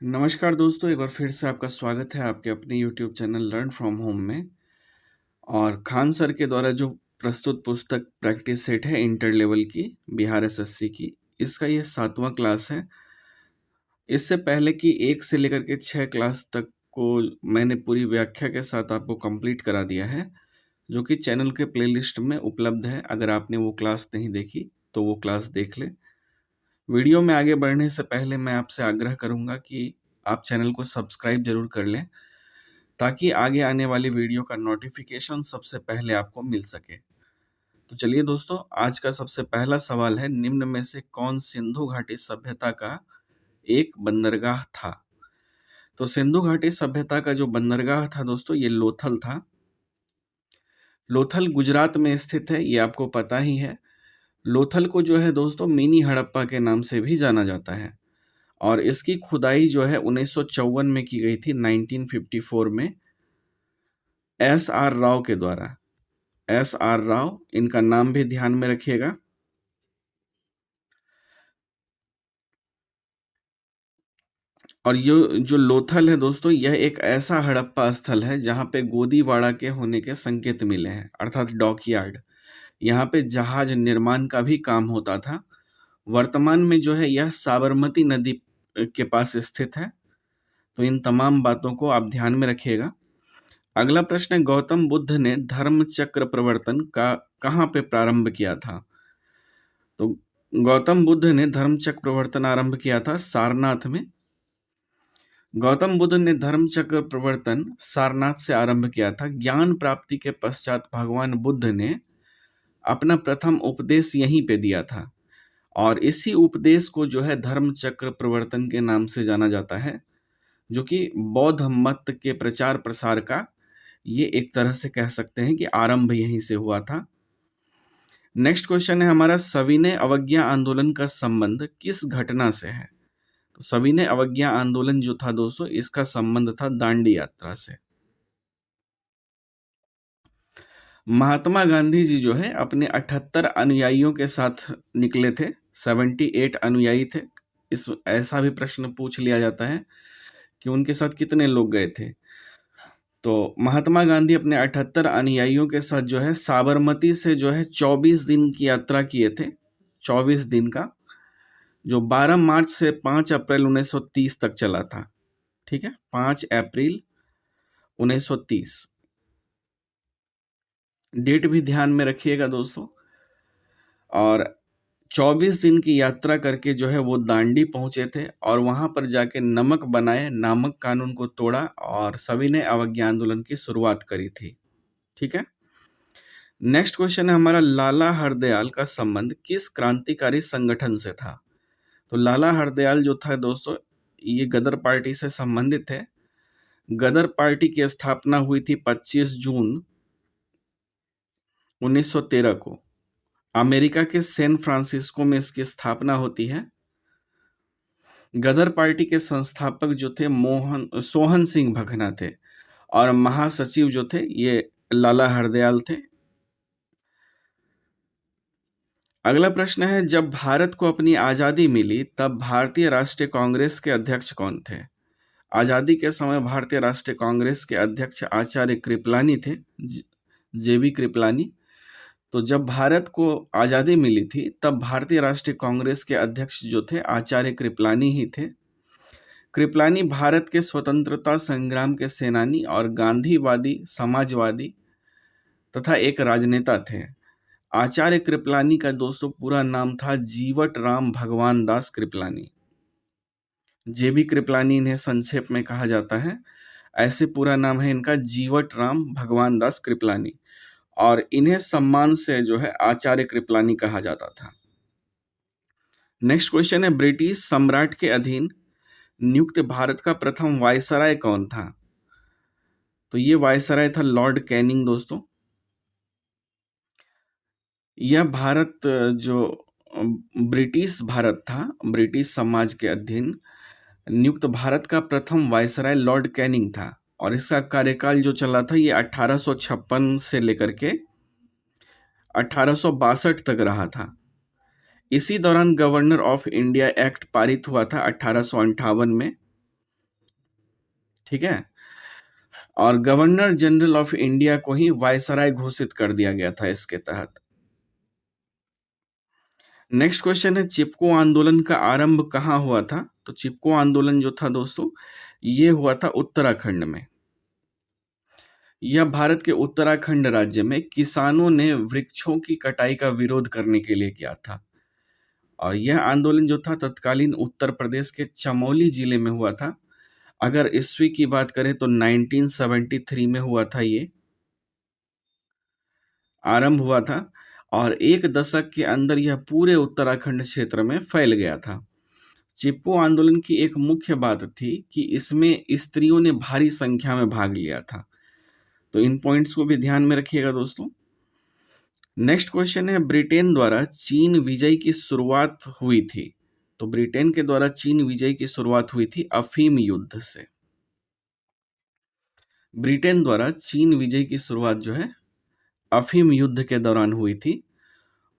नमस्कार दोस्तों, एक बार फिर से आपका स्वागत है आपके अपने YouTube channel learn from home में। और खान सर के द्वारा जो प्रस्तुत पुस्तक प्रैक्टिस सेट है इंटर लेवल की, बिहार एसएससी की, इसका ये 7वां क्लास है। इससे पहले कि 1 से लेकर के 6 क्लास तक को मैंने पूरी व्याख्या के साथ आपको कंप्लीट करा दिया है, जो कि चैनल के प्लेलिस्ट में उपलब्ध है। अगर आपने वो क्लास नहीं देखी तो वो क्लास देख लें। वीडियो में आगे बढ़ने से पहले मैं आपसे आग्रह करूंगा कि आप चैनल को सब्सक्राइब जरूर कर लें, ताकि आगे आने वाली वीडियो का नोटिफिकेशन सबसे पहले आपको मिल सके। तो चलिए दोस्तों, आज का सबसे पहला सवाल है, निम्न में से कौन सिंधु घाटी सभ्यता का एक बंदरगाह था? तो सिंधु घाटी सभ्यता का जो बंदरगाह था दोस्तों, ये लोथल था। लोथल गुजरात में स्थित है, ये आपको पता ही है। लोथल को जो है दोस्तों मिनी हड़प्पा के नाम से भी जाना जाता है। और इसकी खुदाई जो है 1954 में की गई थी, 1954 में, एस आर राव के द्वारा। एस आर राव, इनका नाम भी ध्यान में रखिएगा। और ये जो लोथल है दोस्तों, यह एक ऐसा हड़प्पा स्थल है जहां पे गोदीवाड़ा के होने के संकेत मिले हैं, अर्थात डॉकयार्ड। यहाँ पे जहाज निर्माण का भी काम होता था। वर्तमान में जो है यह साबरमती नदी के पास स्थित है। तो इन तमाम बातों को आप ध्यान में रखिएगा। अगला प्रश्न है, गौतम बुद्ध ने धर्म चक्र प्रवर्तन का कहाँ पे प्रारंभ किया था? तो गौतम बुद्ध ने धर्म चक्र प्रवर्तन आरंभ किया था सारनाथ में। गौतम बुद्ध ने धर्म चक्र प्रवर्तन सारनाथ से आरंभ किया था। ज्ञान प्राप्ति के पश्चात भगवान बुद्ध ने अपना प्रथम उपदेश यहीं पे दिया था। और इसी उपदेश को जो है धर्म चक्र प्रवर्तन के नाम से जाना जाता है, जो कि बौद्ध मत के प्रचार प्रसार का ये एक तरह से कह सकते हैं कि आरंभ यहीं से हुआ था। नेक्स्ट क्वेश्चन है हमारा, सविनय अवज्ञा आंदोलन का संबंध किस घटना से है? तो सविनय अवज्ञा आंदोलन जो था दोस्तों, इसका संबंध था दांडी यात्रा से। महात्मा गांधी जी जो है अपने 78 अनुयायियों के साथ निकले थे। 78 अनुयायी थे। इस ऐसा भी प्रश्न पूछ लिया जाता है कि उनके साथ कितने लोग गए थे। तो महात्मा गांधी अपने 78 अनुयायियों के साथ जो है साबरमती से जो है 24 दिन की यात्रा किए थे। 24 दिन का, जो 12 मार्च से 5 अप्रैल 1930 तक चला था। ठीक है, 5 अप्रैल 1930। डेट भी ध्यान में रखिएगा दोस्तों। और 24 दिन की यात्रा करके जो है वो दांडी पहुंचे थे और वहां पर जाके नमक बनाए, नामक कानून को तोड़ा और सविनय अवज्ञा आंदोलन की शुरुआत करी थी। ठीक है। नेक्स्ट क्वेश्चन है हमारा, लाला हरदयाल का संबंध किस क्रांतिकारी संगठन से था? तो लाला हरदयाल जो था दोस्तों, ये गदर पार्टी से संबंधित है। गदर पार्टी की स्थापना हुई थी 25 जून 1913 को। अमेरिका के सैन फ्रांसिस्को में इसकी स्थापना होती है। गदर पार्टी के संस्थापक जो थे सोहन सिंह भकना थे और महासचिव जो थे ये लाला हरदयाल थे। अगला प्रश्न है, जब भारत को अपनी आजादी मिली तब भारतीय राष्ट्रीय कांग्रेस के अध्यक्ष कौन थे? आजादी के समय भारतीय राष्ट्रीय कांग्रेस के अध्यक्ष आचार्य कृपलानी थे, जेबी कृपलानी। तो जब भारत को आजादी मिली थी तब भारतीय राष्ट्रीय कांग्रेस के अध्यक्ष जो थे आचार्य कृपलानी ही थे। कृपलानी भारत के स्वतंत्रता संग्राम के सेनानी और गांधीवादी, समाजवादी तथा एक राजनेता थे। आचार्य कृपलानी का दोस्तों पूरा नाम था जीवट राम भगवान दास कृपलानी। जेबी कृपलानी इन्हें संक्षेप में कहा जाता है। ऐसे पूरा नाम है इनका जीवट राम भगवान दास कृपलानी, और इन्हें सम्मान से जो है आचार्य कृपलानी कहा जाता था। नेक्स्ट क्वेश्चन है, ब्रिटिश सम्राट के अधीन नियुक्त भारत का प्रथम वायसराय कौन था? तो ये वायसराय था लॉर्ड कैनिंग दोस्तों। यह भारत जो ब्रिटिश भारत था, ब्रिटिश समाज के अधीन नियुक्त भारत का प्रथम वायसराय लॉर्ड कैनिंग था। और इसका कार्यकाल जो चला था ये 1856 से लेकर के 1862 तक रहा था। इसी दौरान गवर्नर ऑफ इंडिया एक्ट पारित हुआ था 1858 में। ठीक है। और गवर्नर जनरल ऑफ इंडिया को ही वायसराय घोषित कर दिया गया था इसके तहत। नेक्स्ट क्वेश्चन है, चिपको आंदोलन का आरंभ कहाँ हुआ था? तो चिपको आंदोलन जो था दोस्तों, ये हुआ था उत्तराखंड में। यह भारत के उत्तराखंड राज्य में किसानों ने वृक्षों की कटाई का विरोध करने के लिए किया था। और यह आंदोलन जो था तत्कालीन उत्तर प्रदेश के चमोली जिले में हुआ था। अगर ईस्वी की बात करें तो 1973 में हुआ था, ये आरंभ हुआ था और एक दशक के अंदर यह पूरे उत्तराखंड क्षेत्र में फैल गया था। चिपको आंदोलन की एक मुख्य बात थी कि इसमें स्त्रियों ने भारी संख्या में भाग लिया था। तो इन पॉइंट्स को भी ध्यान में रखिएगा दोस्तों। नेक्स्ट क्वेश्चन है, ब्रिटेन द्वारा चीन विजय की शुरुआत हुई थी। तो ब्रिटेन के द्वारा चीन विजय की शुरुआत हुई थी अफीम युद्ध से। ब्रिटेन द्वारा चीन विजय की शुरुआत जो है अफीम युद्ध के दौरान हुई थी।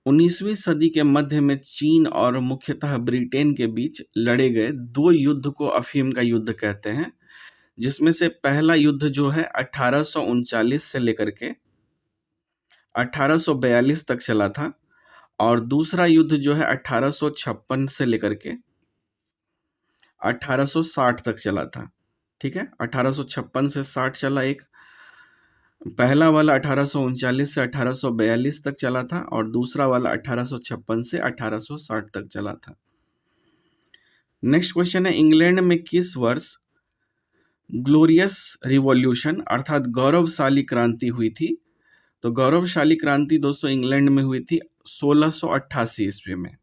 19वीं सदी के मध्य में चीन और मुख्यतः ब्रिटेन के बीच लड़े गए दो युद्ध को अफीम का युद्ध कहते हैं, जिसमें से पहला युद्ध जो है 1839 से लेकर के 1842 तक चला था और दूसरा युद्ध जो है 1856 से लेकर के 1860 तक चला था। ठीक है, 1856 से 60 चला एक, पहला वाला 1839 से 1842 तक चला था और दूसरा वाला 1856 से 1860 तक चला था। नेक्स्ट क्वेश्चन है, इंग्लैंड में किस वर्ष ग्लोरियस रिवॉल्यूशन अर्थात गौरवशाली क्रांति हुई थी? तो गौरवशाली क्रांति दोस्तों इंग्लैंड में हुई थी 1688 ईस्वी में।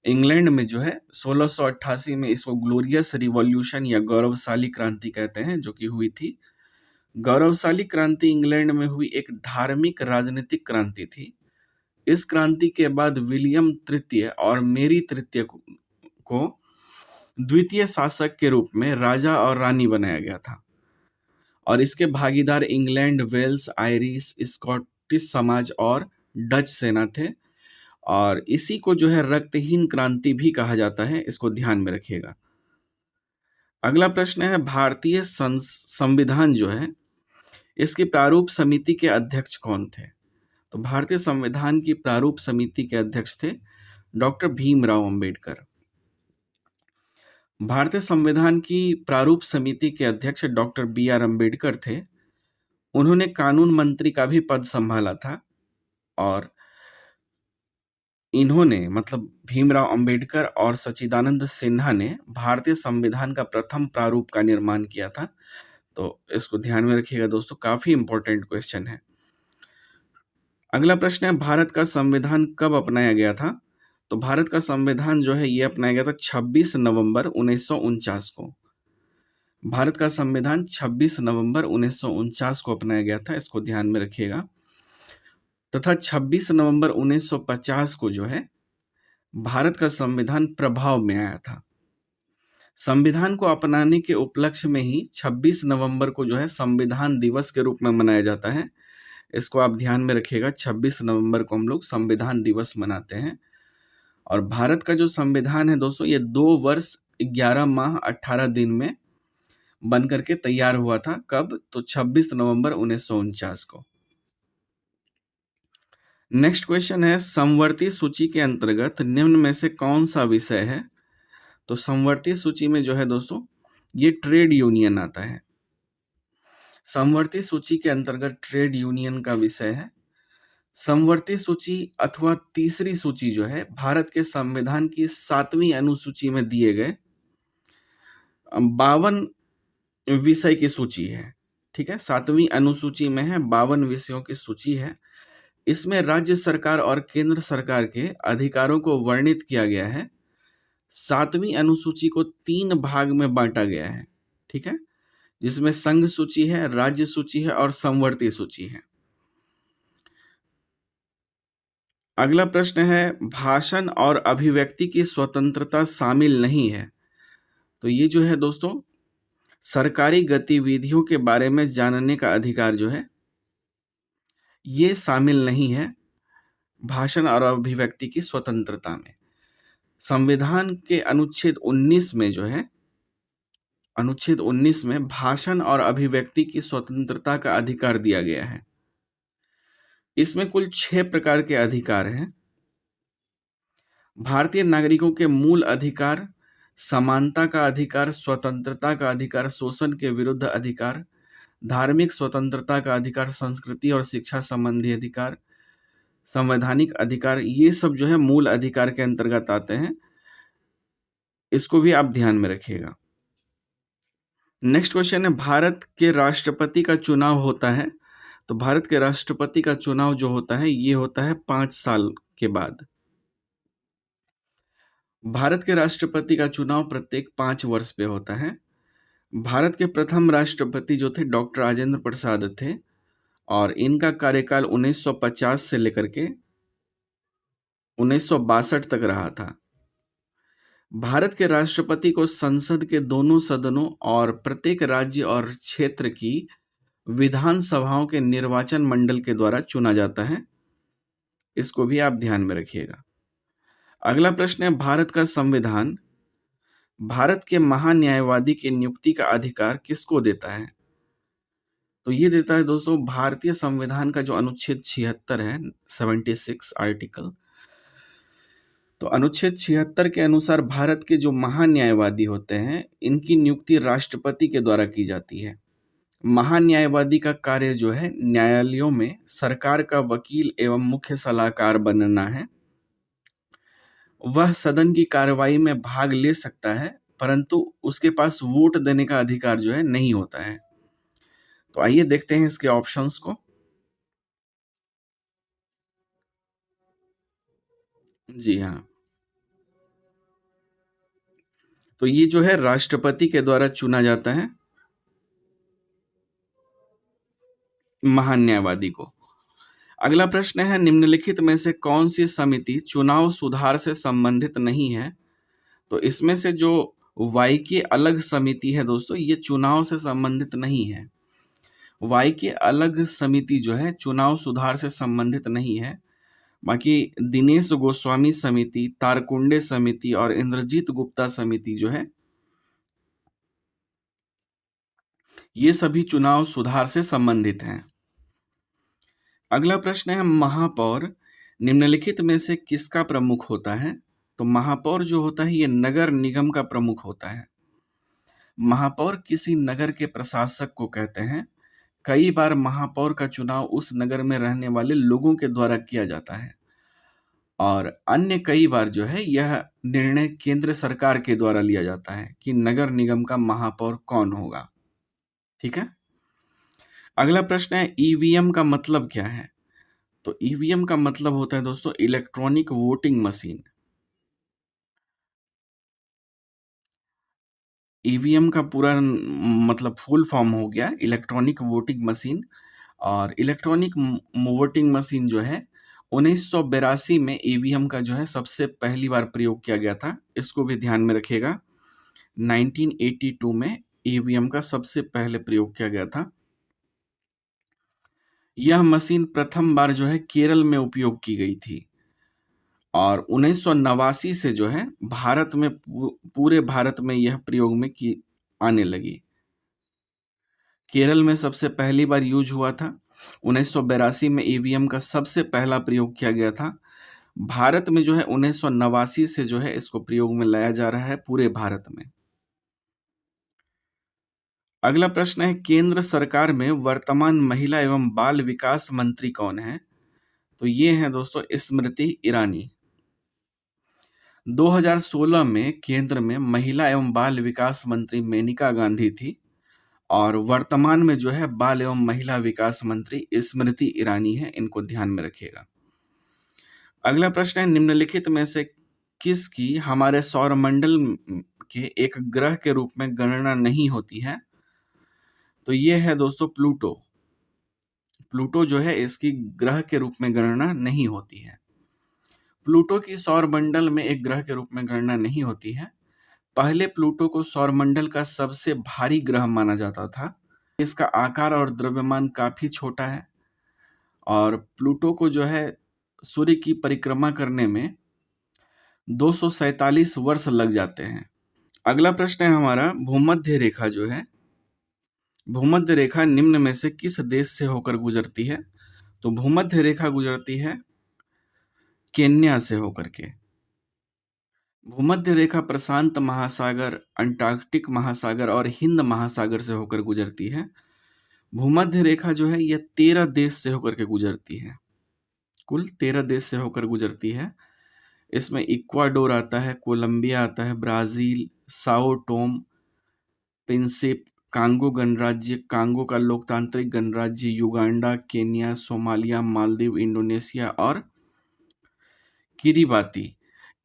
इंग्लैंड में जो है 1688 में इसको ग्लोरियस रिवॉल्यूशन या गौरवशाली क्रांति कहते हैं, जो कि हुई थी। गौरवशाली क्रांति इंग्लैंड में हुई एक धार्मिक राजनीतिक क्रांति थी। इस क्रांति के बाद विलियम तृतीय और मेरी तृतीय को द्वितीय शासक के रूप में राजा और रानी बनाया गया था और इसके भागीदार इंग्लैंड, वेल्स, आयरिश, स्कॉटिश समाज और डच सेना थे और इसी को जो है रक्तहीन क्रांति भी कहा जाता है, इसको ध्यान में रखिएगा। अगला प्रश्न है, भारतीय संविधान जो है इसकी प्रारूप समिति के अध्यक्ष कौन थे? तो भारतीय संविधान की प्रारूप समिति के अध्यक्ष थे डॉक्टर भीमराव अंबेडकर। भारतीय संविधान की प्रारूप समिति के अध्यक्ष डॉक्टर बी.आर. अंबेडकर थे। उन्होंने कानून मंत्री का भी पद संभाला था और इन्होंने मतलब भीमराव अंबेडकर और सच्चिदानंद सिन्हा ने भारतीय संविधान का प्रथम प्रारूप का निर्माण किया था। तो इसको ध्यान में रखिएगा दोस्तों, काफी इंपॉर्टेंट क्वेश्चन है। अगला प्रश्न है, भारत का संविधान कब अपनाया गया था? तो भारत का संविधान जो है ये अपनाया गया था 26 नवंबर 1949 को। भारत का संविधान 26 नवंबर 1949 को अपनाया गया था, इसको ध्यान में रखिएगा। तथा 26 नवंबर 1950 को जो है भारत का संविधान प्रभाव में आया था। संविधान को अपनाने के उपलक्ष्य में ही 26 नवंबर को जो है संविधान दिवस के रूप में मनाया जाता है। इसको आप ध्यान में रखिएगा, 26 नवंबर को हम लोग संविधान दिवस मनाते हैं। और भारत का जो संविधान है दोस्तों ये 2 वर्ष 11 माह 18 दिन में बन करके तैयार हुआ था। कब? तो 26 नवंबर 1949 को। नेक्स्ट क्वेश्चन है, समवर्ती सूची के अंतर्गत निम्न में से कौन सा विषय है? तो समवर्ती सूची में जो है दोस्तों ये ट्रेड यूनियन आता है। समवर्ती सूची के अंतर्गत ट्रेड यूनियन का विषय है। समवर्ती सूची अथवा तीसरी सूची जो है भारत के संविधान की 7वीं अनुसूची में दिए गए 52 विषय की सूची है। ठीक है, 7वीं अनुसूची में है 52 विषयों की सूची है। इसमें राज्य सरकार और केंद्र सरकार के अधिकारों को वर्णित किया गया है। 7वीं अनुसूची को 3 भाग में बांटा गया है। ठीक है, जिसमें संघ सूची है, राज्य सूची है और समवर्ती सूची है। अगला प्रश्न है, भाषण और अभिव्यक्ति की स्वतंत्रता शामिल नहीं है। तो ये जो है दोस्तों सरकारी गतिविधियों के बारे में जानने का अधिकार जो है ये शामिल नहीं है भाषण और अभिव्यक्ति की स्वतंत्रता में। संविधान के अनुच्छेद 19 में जो है अनुच्छेद 19 में भाषण और अभिव्यक्ति की स्वतंत्रता का अधिकार दिया गया है। इसमें कुल 6 प्रकार के अधिकार हैं। भारतीय नागरिकों के मूल अधिकार, समानता का अधिकार, स्वतंत्रता का अधिकार, शोषण के विरुद्ध अधिकार, धार्मिक स्वतंत्रता का अधिकार, संस्कृति और शिक्षा संबंधी अधिकार, संवैधानिक अधिकार, ये सब जो है मूल अधिकार के अंतर्गत आते हैं। इसको भी आप ध्यान में रखिएगा। नेक्स्ट क्वेश्चन है, भारत के राष्ट्रपति का चुनाव होता है। तो भारत के राष्ट्रपति का चुनाव जो होता है ये होता है 5 साल के बाद। भारत के राष्ट्रपति का चुनाव प्रत्येक 5 वर्ष पे होता है। भारत के प्रथम राष्ट्रपति जो थे डॉक्टर राजेंद्र प्रसाद थे और इनका कार्यकाल 1950 से लेकर के 1962 तक रहा था। भारत के राष्ट्रपति को संसद के दोनों सदनों और प्रत्येक राज्य और क्षेत्र की विधानसभाओं के निर्वाचन मंडल के द्वारा चुना जाता है। इसको भी आप ध्यान में रखिएगा। अगला प्रश्न है, भारत का संविधान भारत के महान्यायवादी की नियुक्ति का अधिकार किसको देता है? तो ये देता है दोस्तों भारतीय संविधान का जो अनुच्छेद 76 है, 76 आर्टिकल। तो अनुच्छेद 76 के अनुसार भारत के जो महान्यायवादी होते हैं इनकी नियुक्ति राष्ट्रपति के द्वारा की जाती है। महान्यायवादी का कार्य जो है न्यायालयों में सरकार का वकील एवं मुख्य सलाहकार बनना है। वह सदन की कार्रवाई में भाग ले सकता है परंतु उसके पास वोट देने का अधिकार जो है नहीं होता है। तो आइए देखते हैं इसके ऑप्शंस को। जी हाँ, तो ये जो है राष्ट्रपति के द्वारा चुना जाता है महान्यायवादी को। अगला प्रश्न है, निम्नलिखित में से कौन सी समिति चुनाव सुधार से संबंधित नहीं है? तो इसमें से जो वाई की अलग समिति है दोस्तों ये चुनाव से संबंधित नहीं है। वाई की अलग समिति जो है चुनाव सुधार से संबंधित नहीं है। बाकी दिनेश गोस्वामी समिति, तारकुंडे समिति और इंद्रजीत गुप्ता समिति जो है ये सभी चुनाव सुधार से संबंधित हैं। अगला प्रश्न है, महापौर निम्नलिखित में से किसका प्रमुख होता है? तो महापौर जो होता है ये नगर निगम का प्रमुख होता है। महापौर किसी नगर के प्रशासक को कहते हैं। कई बार महापौर का चुनाव उस नगर में रहने वाले लोगों के द्वारा किया जाता है और अन्य कई बार जो है यह निर्णय केंद्र सरकार के द्वारा लिया जाता है कि नगर निगम का महापौर कौन होगा। ठीक है। अगला प्रश्न है, ईवीएम का मतलब क्या है? तो ईवीएम का मतलब होता है दोस्तों इलेक्ट्रॉनिक वोटिंग मशीन। ईवीएम का पूरा मतलब फुल फॉर्म हो गया इलेक्ट्रॉनिक वोटिंग मशीन। और इलेक्ट्रॉनिक वोटिंग मशीन जो है 1982 में ईवीएम का जो है सबसे पहली बार प्रयोग किया गया था। इसको भी ध्यान में रखिएगा। 1982 में ईवीएम का सबसे पहले प्रयोग किया गया था। यह मशीन प्रथम बार जो है केरल में उपयोग की गई थी और 1989 से जो है भारत में पूरे भारत में यह प्रयोग में की आने लगी। केरल में सबसे पहली बार यूज हुआ था। 1982 में ईवीएम का सबसे पहला प्रयोग किया गया था। भारत में जो है 1989 से जो है इसको प्रयोग में लाया जा रहा है पूरे भारत में। अगला प्रश्न है, केंद्र सरकार में वर्तमान महिला एवं बाल विकास मंत्री कौन है? तो ये है दोस्तों स्मृति ईरानी। 2016 में केंद्र में महिला एवं बाल विकास मंत्री मेनका गांधी थी और वर्तमान में जो है बाल एवं महिला विकास मंत्री स्मृति ईरानी है। इनको ध्यान में रखिएगा। अगला प्रश्न है, निम्नलिखित में से किसकी हमारे सौरमंडल के एक ग्रह के रूप में गणना नहीं होती है? तो ये है दोस्तों प्लूटो। प्लूटो जो है इसकी ग्रह के रूप में गणना नहीं होती है। प्लूटो की सौरमंडल में एक ग्रह के रूप में गणना नहीं होती है। पहले प्लूटो को सौरमंडल का सबसे भारी ग्रह माना जाता था। इसका आकार और द्रव्यमान काफी छोटा है और प्लूटो को जो है सूर्य की परिक्रमा करने में 247 वर्ष लग जाते हैं अगला प्रश्न है हमारा, भूमध्य रेखा जो है, भूमध्य रेखा निम्न में से किस देश से होकर गुजरती है? तो भूमध्य रेखा गुजरती है केन्या से होकर के। भूमध्य रेखा प्रशांत महासागर, अंटार्कटिक महासागर और हिंद महासागर से होकर गुजरती है। भूमध्य रेखा जो है यह 13 देश से होकर के गुजरती है, कुल 13 देश से होकर गुजरती है। इसमें इक्वाडोर आता है, कोलंबिया आता है, Brazil, Sao Tome Principe, Congo गणराज्य, कांगो का लोकतांत्रिक गणराज्य, Uganda, Kenya, Somalia, Maldives, Indonesia और किरिबाती।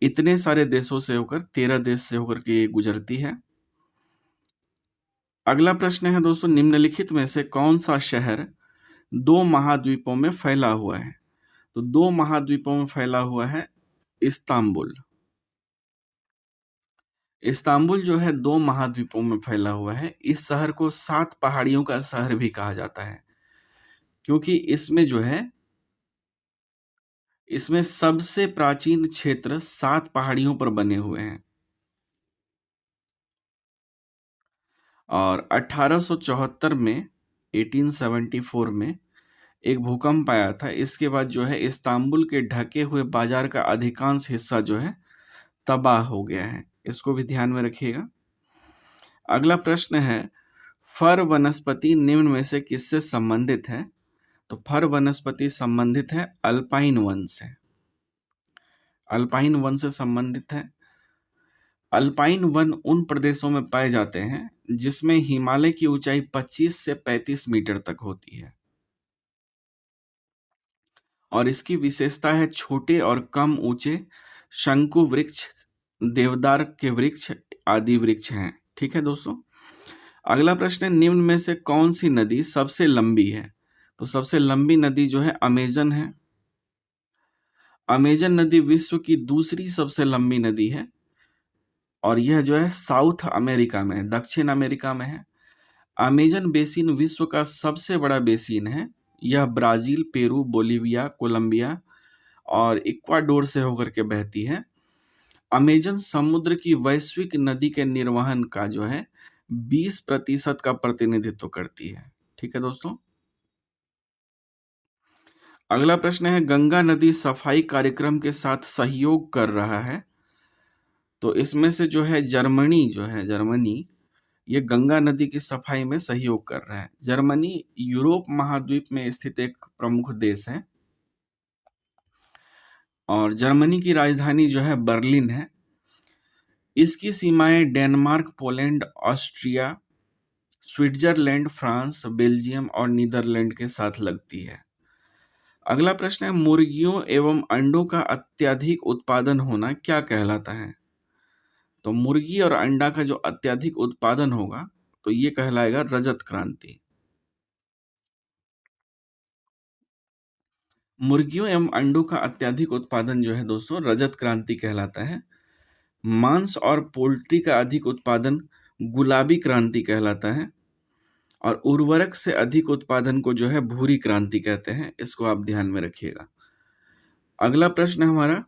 इतने सारे देशों से होकर 13 देश से होकर के गुजरती है। अगला प्रश्न है दोस्तों, निम्नलिखित में से कौन सा शहर 2 महाद्वीपों में फैला हुआ है? तो 2 महाद्वीपों में फैला हुआ है इस्तांबुल। इस्तांबुल जो है 2 महाद्वीपों में फैला हुआ है। इस शहर को 7 पहाड़ियों का शहर भी कहा जाता है, क्योंकि इसमें जो है, इसमें सबसे प्राचीन क्षेत्र 7 पहाड़ियों पर बने हुए हैं। और 1874 में, 1874 में एक भूकंप आया था। इसके बाद जो है इस्तांबुल के ढके हुए बाजार का अधिकांश हिस्सा जो है तबाह हो गया है। इसको भी ध्यान में रखिएगा। अगला प्रश्न है, फर वनस्पति निम्न में से किससे संबंधित है? तो फर वनस्पति संबंधित है अल्पाइन वन से। अल्पाइन वन से संबंधित है। अल्पाइन वन उन प्रदेशों में पाए जाते हैं जिसमें हिमालय की ऊंचाई 25 से 35 मीटर तक होती है, और इसकी विशेषता है छोटे और कम ऊंचे शंकु वृक्ष, देवदार के वृक्ष आदि वृक्ष हैं। ठीक है दोस्तों। अगला प्रश्न है, निम्न में से कौन सी नदी सबसे लंबी है? तो सबसे लंबी नदी जो है अमेजन है। अमेजन नदी विश्व की दूसरी सबसे लंबी नदी है, और यह जो है साउथ अमेरिका में है, दक्षिण अमेरिका में है। अमेजन बेसिन विश्व का सबसे बड़ा बेसिन है। यह ब्राजील, पेरू, बोलीविया, कोलंबिया और इक्वाडोर से होकर के बहती है। अमेजन समुद्र की वैश्विक नदी के निर्वहन का जो है 20% का प्रतिनिधित्व करती है। ठीक है दोस्तों। अगला प्रश्न है, गंगा नदी सफाई कार्यक्रम के साथ सहयोग कर रहा है। तो इसमें से जो है जर्मनी ये गंगा नदी की सफाई में सहयोग कर रहा है। जर्मनी यूरोप महाद्वीप में स्थित एक प्रमुख देश है, और जर्मनी की राजधानी जो है बर्लिन है। इसकी सीमाएं Denmark, Poland, Austria, Switzerland, France, Belgium और नीदरलैंड के साथ लगती है। अगला प्रश्न है, मुर्गियों एवं अंडों का अत्यधिक उत्पादन होना क्या कहलाता है? तो मुर्गी और अंडा का जो अत्यधिक उत्पादन होगा तो ये कहलाएगा रजत क्रांति। मुर्गियों एवं अंडों का अत्यधिक उत्पादन जो है दोस्तों रजत क्रांति कहलाता है। मांस और पोल्ट्री का अधिक उत्पादन गुलाबी क्रांति कहलाता है, और उर्वरक से अधिक उत्पादन को जो है भूरी क्रांति कहते हैं। इसको आप ध्यान में रखिएगा। अगला प्रश्न हमारा,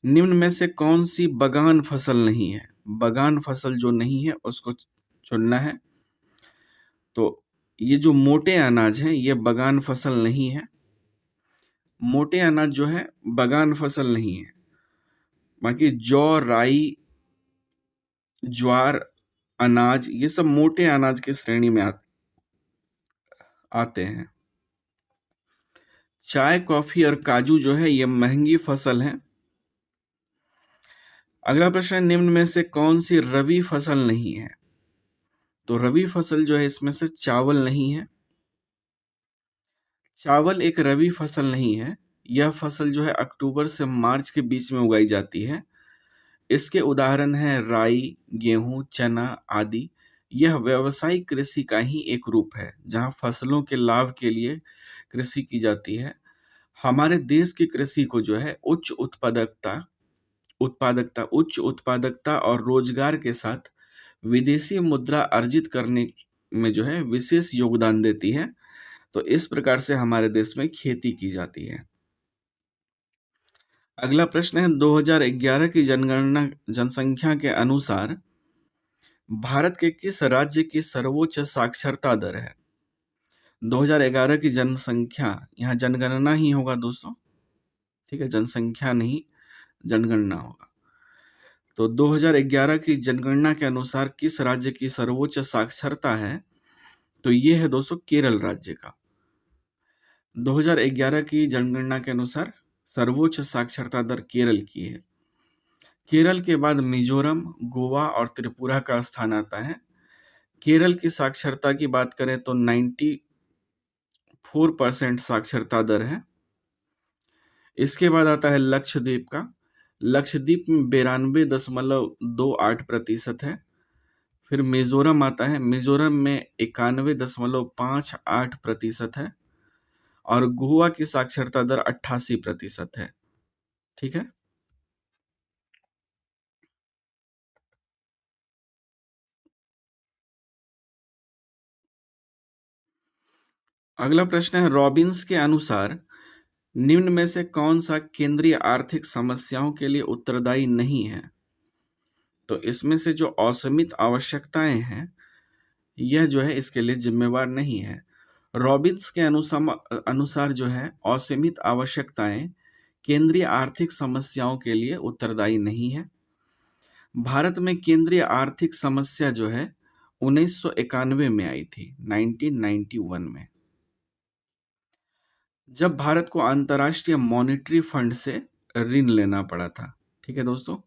निम्न में से कौन सी बगान फसल नहीं है? बगान फसल जो नहीं है उसको चुनना है। तो ये जो मोटे अनाज हैं ये बगान फसल नहीं है। मोटे अनाज जो है बगान फसल नहीं है। बाकी जौ, राई, ज्वार, अनाज ये सब मोटे अनाज की श्रेणी में आते हैं। चाय, कॉफी और काजू जो है ये महंगी फसल है। अगला प्रश्न है, निम्न में से कौन सी रबी फसल नहीं है? तो रबी फसल जो है इसमें से चावल नहीं है। चावल एक रबी फसल नहीं है। यह फसल जो है अक्टूबर से मार्च के बीच में उगाई जाती है। इसके उदाहरण हैं राई, गेहूं, चना आदि। यह व्यावसायिक कृषि का ही एक रूप है जहां फसलों के लाभ के लिए कृषि की जाती है। हमारे देश की कृषि को जो है उच्च उत्पादकता और रोजगार के साथ विदेशी मुद्रा अर्जित करने में जो है विशेष योगदान देती है। तो इस प्रकार से हमारे देश में खेती की जाती है। अगला प्रश्न है, 2011 की जनगणना जनसंख्या के अनुसार भारत के किस राज्य की सर्वोच्च साक्षरता दर है? 2011 की जनसंख्या, यहाँ जनगणना ही होगा दोस्तों, ठीक है, जनसंख्या नहीं, जनगणना होगा। तो 2011 की जनगणना के अनुसार किस राज्य की सर्वोच्च साक्षरता है? तो ये है दोस्तों केरल राज्य का। 2011 की जनगणना के अनुसार सर्वोच्च साक्षरता दर केरल की है। केरल के बाद मिजोरम, गोवा और त्रिपुरा का स्थान आता है। केरल की साक्षरता की बात करें तो 94% साक्षरता दर है। इसके बाद आता है लक्षद्वीप का। लक्षद्वीप में 92.28% है। फिर मिजोरम आता है, मिजोरम में 91.58% है। और गोवा की साक्षरता दर 88% है। ठीक है। अगला प्रश्न है, रॉबिन्स के अनुसार निम्न में से कौन सा केंद्रीय आर्थिक समस्याओं के लिए उत्तरदायी नहीं है? तो इसमें से जो असीमित आवश्यकताएं हैं, यह जो है इसके लिए जिम्मेवार नहीं है। रॉबिन्स के अनुसार जो है असीमित आवश्यकताएं केंद्रीय आर्थिक समस्याओं के लिए उत्तरदायी नहीं है। भारत में केंद्रीय आर्थिक समस्या जो है 1991 में आई थी, 1991 में, जब भारत को अंतर्राष्ट्रीय मॉनेटरी फंड से ऋण लेना पड़ा था। ठीक है दोस्तों।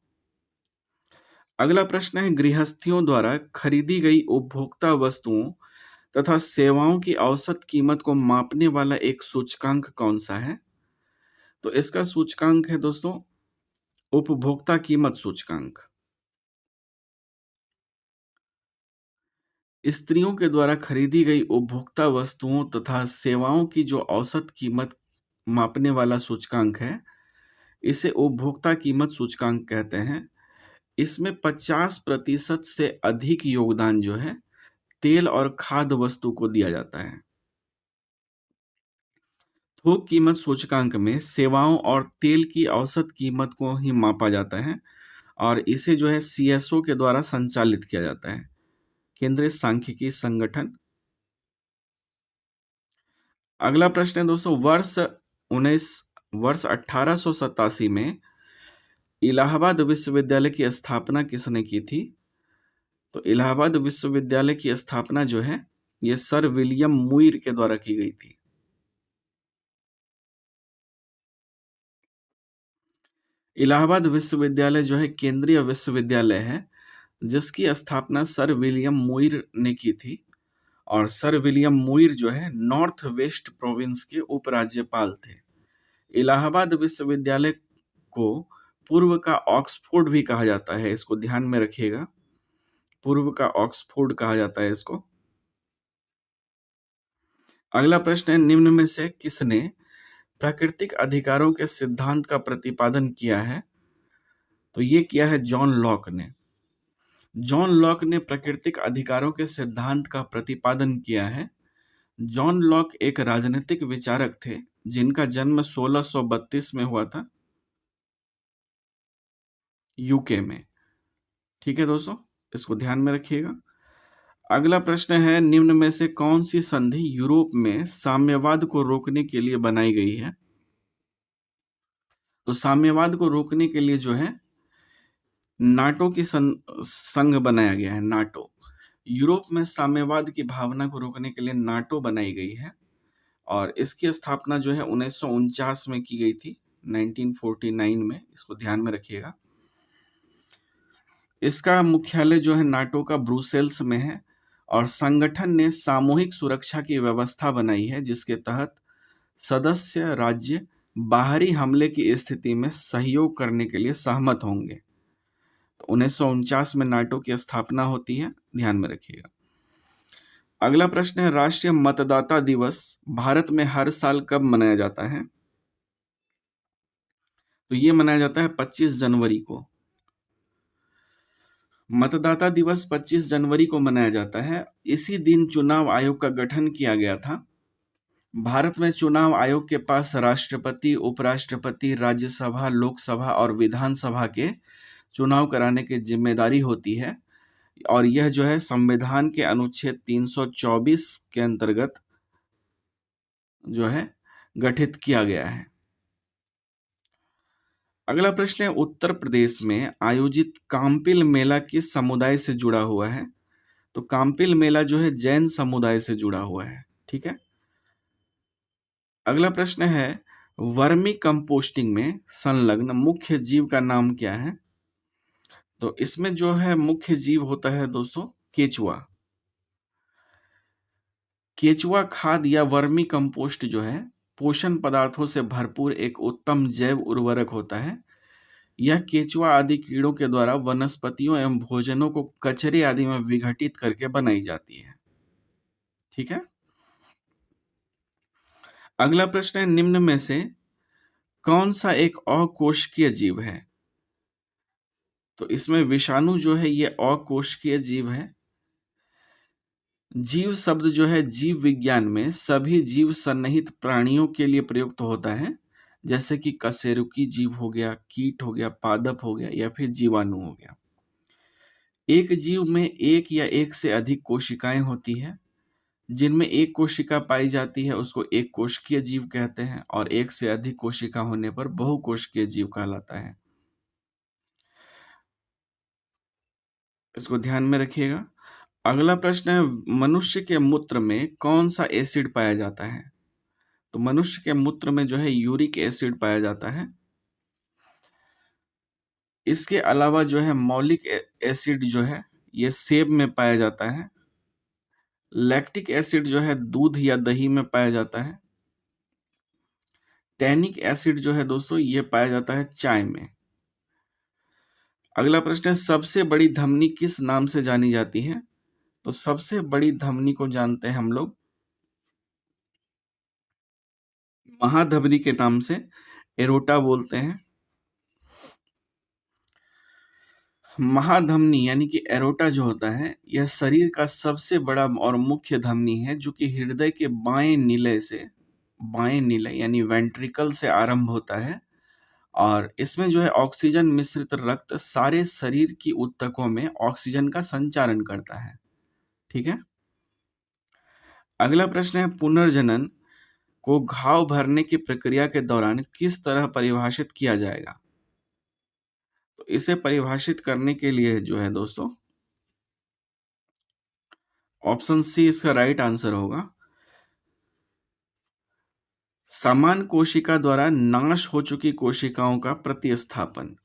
अगला प्रश्न है, गृहस्थियों द्वारा खरीदी गई उपभोक्ता वस्तुओं तथा सेवाओं की औसत कीमत को मापने वाला एक सूचकांक कौन सा है? तो इसका सूचकांक है दोस्तों उपभोक्ता कीमत सूचकांक। स्त्रियों के द्वारा खरीदी गई उपभोक्ता वस्तुओं तथा सेवाओं की जो औसत कीमत मापने वाला सूचकांक है, इसे उपभोक्ता कीमत सूचकांक कहते हैं। इसमें 50% से अधिक योगदान जो है तेल और खाद्य वस्तु को दिया जाता है। थोक कीमत सूचकांक में सेवाओं और तेल की औसत कीमत को ही मापा जाता है और इसे जो है सीएसओ के द्वारा संचालित किया जाता है, केंद्रीय सांख्यिकी संगठन। अगला प्रश्न है दोस्तों, वर्ष 1887 में इलाहाबाद विश्वविद्यालय की स्थापना किसने की थी? तो इलाहाबाद विश्वविद्यालय की स्थापना जो है ये सर विलियम मुइर के द्वारा की गई थी। इलाहाबाद विश्वविद्यालय जो है केंद्रीय विश्वविद्यालय है जिसकी स्थापना सर विलियम मुइर ने की थी। और सर विलियम मुइर जो है नॉर्थ वेस्ट प्रोविंस के उपराज्यपाल थे। इलाहाबाद विश्वविद्यालय को पूर्व का ऑक्सफोर्ड भी कहा जाता है, इसको ध्यान में रखिएगा, पूर्व का ऑक्सफोर्ड कहा जाता है इसको। अगला प्रश्न है, निम्न में से किसने प्राकृतिक अधिकारों के सिद्धांत का प्रतिपादन किया है? तो ये किया है जॉन लॉक ने। जॉन लॉक ने प्राकृतिक अधिकारों के सिद्धांत का प्रतिपादन किया है। जॉन लॉक एक राजनीतिक विचारक थे जिनका जन्म 1632 में हुआ था, यूके में। ठीक है दोस्तों, इसको ध्यान में रखिएगा। अगला प्रश्न है, निम्न में से कौन सी संधि यूरोप में साम्यवाद को रोकने के लिए बनाई गई है? तो साम्यवाद को रोकने के लिए जो है नाटो की संघ बनाया गया है, नाटो। यूरोप में साम्यवाद की भावना को रोकने के लिए नाटो बनाई गई है और इसकी स्थापना जो है 1949 में की गई थी, 1949 में, इसको ध्यान में रखिएगा। इसका मुख्यालय जो है नाटो का ब्रुसेल्स में है और संगठन ने सामूहिक सुरक्षा की व्यवस्था बनाई है जिसके तहत सदस्य राज्य बाहरी हमले की स्थिति में सहयोग करने के लिए सहमत होंगे। तो 1949 में नाटो की स्थापना होती है, ध्यान में रखिएगा। अगला प्रश्न है, राष्ट्रीय मतदाता दिवस भारत में हर साल कब मनाया जाता है? तो ये मनाया जाता है 25 जनवरी को। मतदाता दिवस 25 जनवरी को मनाया जाता है। इसी दिन चुनाव आयोग का गठन किया गया था। भारत में चुनाव आयोग के पास राष्ट्रपति, उपराष्ट्रपति, राज्यसभा, लोकसभा और विधानसभा के चुनाव कराने की जिम्मेदारी होती है। और यह जो है संविधान के अनुच्छेद 324 के अंतर्गत जो है गठित किया गया है। अगला प्रश्न है, उत्तर प्रदेश में आयोजित काम्पिल मेला किस समुदाय से जुड़ा हुआ है? तो काम्पिल मेला जो है जैन समुदाय से जुड़ा हुआ है। ठीक है। अगला प्रश्न है, वर्मी कंपोस्टिंग में संलग्न मुख्य जीव का नाम क्या है? तो इसमें जो है मुख्य जीव होता है दोस्तों केचुआ। केचुआ खाद या वर्मी कंपोस्ट जो है पोषण पदार्थों से भरपूर एक उत्तम जैव उर्वरक होता है। यह केचुआ आदि कीड़ों के द्वारा वनस्पतियों एवं भोजनों को कचरे आदि में विघटित करके बनाई जाती है। ठीक है। अगला प्रश्न है, निम्न में से कौन सा एक अकोशिकीय जीव है? तो इसमें विषाणु जो है ये अकोशिकीय जीव है। जीव शब्द जो है जीव विज्ञान में सभी जीव सन्निहित प्राणियों के लिए प्रयुक्त होता है, जैसे कि कशेरुकी जीव हो गया, कीट हो गया, पादप हो गया या फिर जीवाणु हो गया। एक जीव में एक या एक से अधिक कोशिकाएं होती है। जिनमें एक कोशिका पाई जाती है उसको एक कोशिकीय जीव कहते हैं, और एक से अधिक कोशिका होने पर बहुकोशिकीय जीव कहलाता है। इसको ध्यान में रखिएगा। अगला प्रश्न है, मनुष्य के मूत्र में कौन सा एसिड पाया जाता है? तो मनुष्य के मूत्र में जो है यूरिक एसिड पाया जाता है। इसके अलावा जो है मौलिक एसिड जो है ये सेब में पाया जाता है। लैक्टिक एसिड जो है दूध या दही में पाया जाता है। टैनिक एसिड जो है दोस्तों ये पाया जाता है चाय में। अगला प्रश्न है, सबसे बड़ी धमनी किस नाम से जानी जाती है? तो सबसे बड़ी धमनी को जानते हैं हम लोग महाधमनी के नाम से, एरोटा बोलते हैं। महाधमनी यानी कि एरोटा जो होता है यह शरीर का सबसे बड़ा और मुख्य धमनी है, जो कि हृदय के बाएं नीले यानी वेंट्रिकल से आरंभ होता है, और इसमें जो है ऑक्सीजन मिश्रित रक्त सारे शरीर की ऊतकों में ऑक्सीजन का संचारण करता है। ठीक है। अगला प्रश्न है, पुनर्जनन को घाव भरने की प्रक्रिया के दौरान किस तरह परिभाषित किया जाएगा? तो इसे परिभाषित करने के लिए जो है दोस्तों ऑप्शन सी इसका राइट आंसर होगा। समान कोशिका द्वारा नाश हो चुकी कोशिकाओं का प्रतिस्थापन।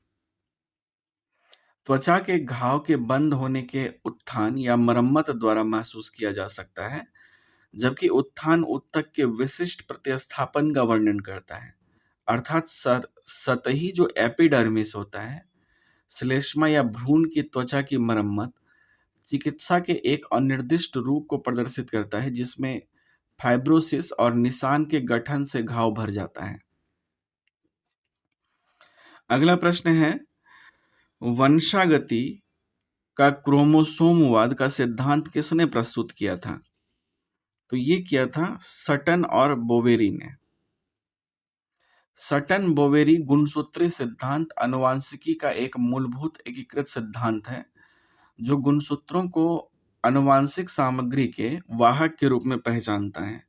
त्वचा के घाव के बंद होने के उत्थान या मरम्मत द्वारा महसूस किया जा सकता है, जबकि उत्थान ऊतक के विशिष्ट प्रतिस्थापन का वर्णन करता है। अर्थात सतही जो एपिडर्मिस होता है, श्लेष्मा या भ्रूण की त्वचा की मरम्मत चिकित्सा के एक अनिर्दिष्ट रूप को प्रदर्शित करता है, जिसमें फाइब्रोसिस और निशान के गठन से घाव भर जाता है। अगला प्रश्न है, वंशागति का क्रोमोसोमवाद का सिद्धांत किसने प्रस्तुत किया था? तो ये किया था सटन और बोवेरी ने। सटन बोवेरी गुणसूत्री सिद्धांत आनुवंशिकी का एक मूलभूत एकीकृत सिद्धांत है, जो गुणसूत्रों को आनुवंशिक सामग्री के वाहक के रूप में पहचानता है।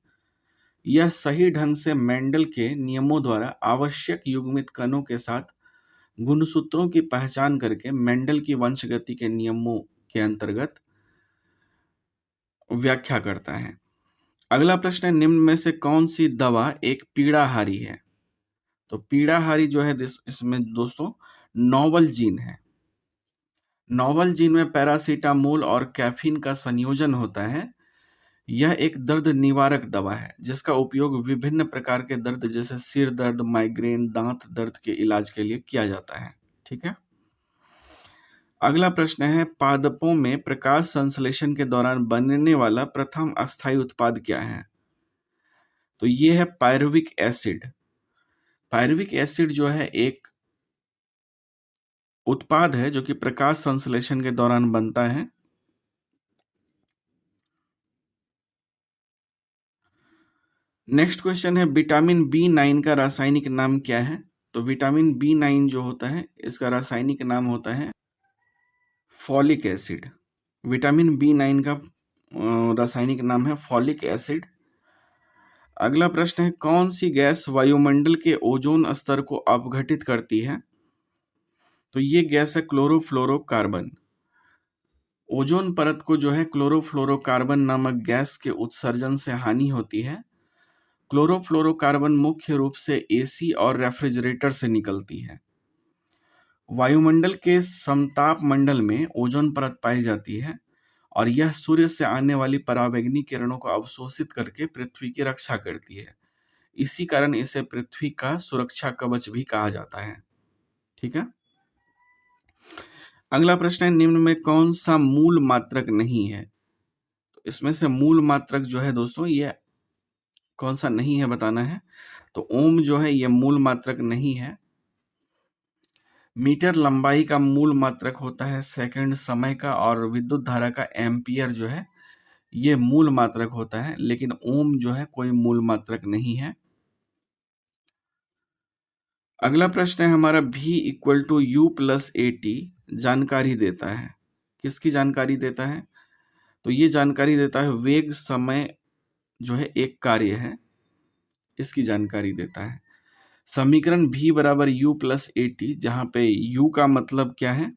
यह सही ढंग से मेंडल के नियमों द्वारा आवश्यक युग्मित कणों के साथ गुणसूत्रों की पहचान करके मेंडल की वंशगति के नियमों के अंतर्गत व्याख्या करता है। अगला प्रश्न है, निम्न में से कौन सी दवा एक पीड़ाहारी है? तो पीड़ाहारी जो है इसमें दोस्तों नोवल जीन है। नोवल जीन में पैरासीटामोल और कैफीन का संयोजन होता है। यह एक दर्द निवारक दवा है जिसका उपयोग विभिन्न प्रकार के दर्द जैसे सिर दर्द, माइग्रेन, दांत दर्द के इलाज के लिए किया जाता है। ठीक है। अगला प्रश्न है, पादपों में प्रकाश संश्लेषण के दौरान बनने वाला प्रथम अस्थायी उत्पाद क्या है? तो ये है पायरुविक एसिड। पायरुविक एसिड जो है एक उत्पाद है जो कि प्रकाश संश्लेषण के दौरान बनता है। नेक्स्ट क्वेश्चन है, विटामिन B9 का रासायनिक नाम क्या है? तो विटामिन B9 जो होता है इसका रासायनिक नाम होता है फॉलिक एसिड। विटामिन B9 का रासायनिक नाम है फॉलिक एसिड। अगला प्रश्न है, कौन सी गैस वायुमंडल के ओजोन स्तर को अपघटित करती है? तो ये गैस है क्लोरोफ्लोरोकार्बन। ओजोन परत को जो है क्लोरोफ्लोरोकार्बन नामक गैस के उत्सर्जन से हानि होती है। क्लोरोफ्लोरोकार्बन मुख्य रूप से एसी और रेफ्रिजरेटर से निकलती है। वायुमंडल के समताप मंडल में ओजोन परत पाई जाती है और यह सूर्य से आने वाली पराबैंगनी किरणों को अवशोषित करके पृथ्वी की रक्षा करती है। इसी कारण इसे पृथ्वी का सुरक्षा कवच भी कहा जाता है। ठीक है। अगला प्रश्न है, निम्न में कौन सा मूल मात्रक नहीं है? तो इसमें से मूल मात्रक जो है दोस्तों, ये कौन सा नहीं है बताना है। तो ओम जो है ये मूल मात्रक नहीं है। मीटर लंबाई का मूल मात्रक होता है सेकंड समय का, और विद्युत धारा का एम्पियर जो है ये मूल मात्रक होता है, लेकिन ओम जो है कोई मूल मात्रक नहीं है। अगला प्रश्न है हमारा, V equal to u plus AT जानकारी देता है। किसकी जानकारी देता है? तो ये जानकारी देता है वेग समय जो है एक कार्य है, इसकी जानकारी देता है। समीकरण V बराबर यू प्लस AT, जहां पे U का मतलब क्या है?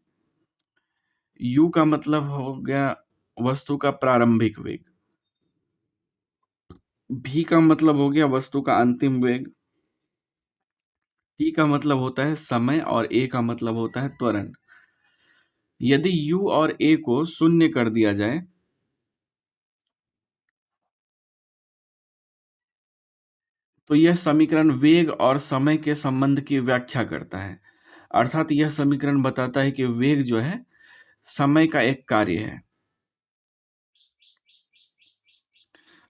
U का मतलब हो गया वस्तु का प्रारंभिक वेग, V का मतलब हो गया वस्तु का अंतिम वेग, T का मतलब होता है समय और A का मतलब होता है त्वरण। यदि U और A को शून्य कर दिया जाए तो यह समीकरण वेग और समय के संबंध की व्याख्या करता है। अर्थात यह समीकरण बताता है कि वेग जो है समय का एक कार्य है।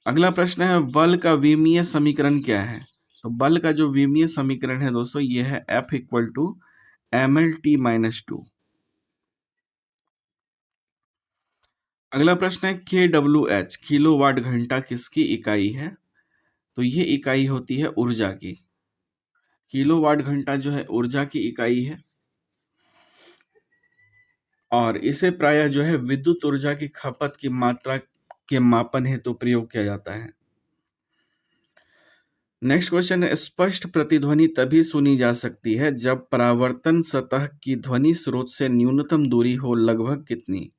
अगला प्रश्न है, बल का विमीय समीकरण क्या है? तो बल का जो विमीय समीकरण है दोस्तों, ये है F इक्वल टू MLT-2। अगला प्रश्न है, kWh किलोवाट घंटा किसकी इकाई है? तो ये इकाई होती है ऊर्जा की। किलोवाट घंटा जो है ऊर्जा की इकाई है और इसे प्रायः जो है विद्युत ऊर्जा की खपत की मात्रा के मापन हेतु प्रयोग किया जाता है। नेक्स्ट क्वेश्चन है, स्पष्ट प्रतिध्वनि तभी सुनी जा सकती है जब परावर्तन सतह की ध्वनि स्रोत से न्यूनतम दूरी हो, लगभग कितनी?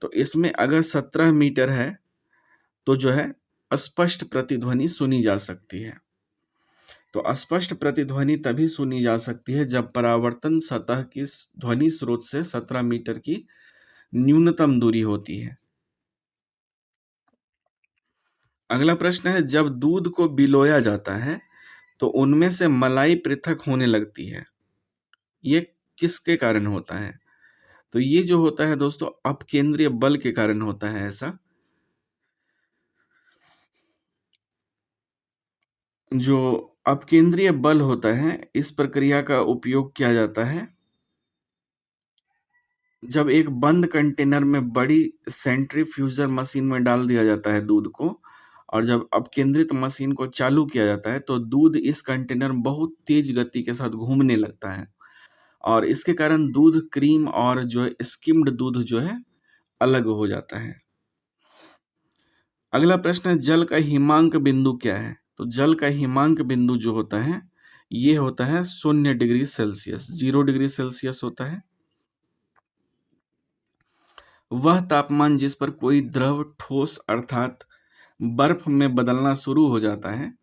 तो इसमें अगर 17 मीटर है तो जो है स्पष्ट प्रतिध्वनि सुनी जा सकती है। तो अस्पष्ट प्रतिध्वनि तभी सुनी जा सकती है जब परावर्तन सतह की ध्वनि स्रोत से 17 मीटर की न्यूनतम दूरी होती है। अगला प्रश्न है, जब दूध को बिलोया जाता है तो उनमें से मलाई पृथक होने लगती है, ये किसके कारण होता है? तो ये जो होता है दोस्तों अपकेंद्रीय बल के कारण होता है। ऐसा जो अपकेंद्रीय बल होता है, इस प्रक्रिया का उपयोग किया जाता है जब एक बंद कंटेनर में बड़ी सेंट्रीफ्यूजर मशीन में डाल दिया जाता है दूध को, और जब अपकेंद्रित मशीन को चालू किया जाता है तो दूध इस कंटेनर में बहुत तेज गति के साथ घूमने लगता है और इसके कारण दूध क्रीम और जो है स्किम्ड दूध जो है अलग हो जाता है। अगला प्रश्न है, जल का हिमांक बिंदु क्या है? तो जल का हिमांक बिंदु जो होता है ये होता है 0 डिग्री सेल्सियस, 0 डिग्री सेल्सियस होता है। वह तापमान जिस पर कोई द्रव ठोस अर्थात बर्फ में बदलना शुरू हो जाता है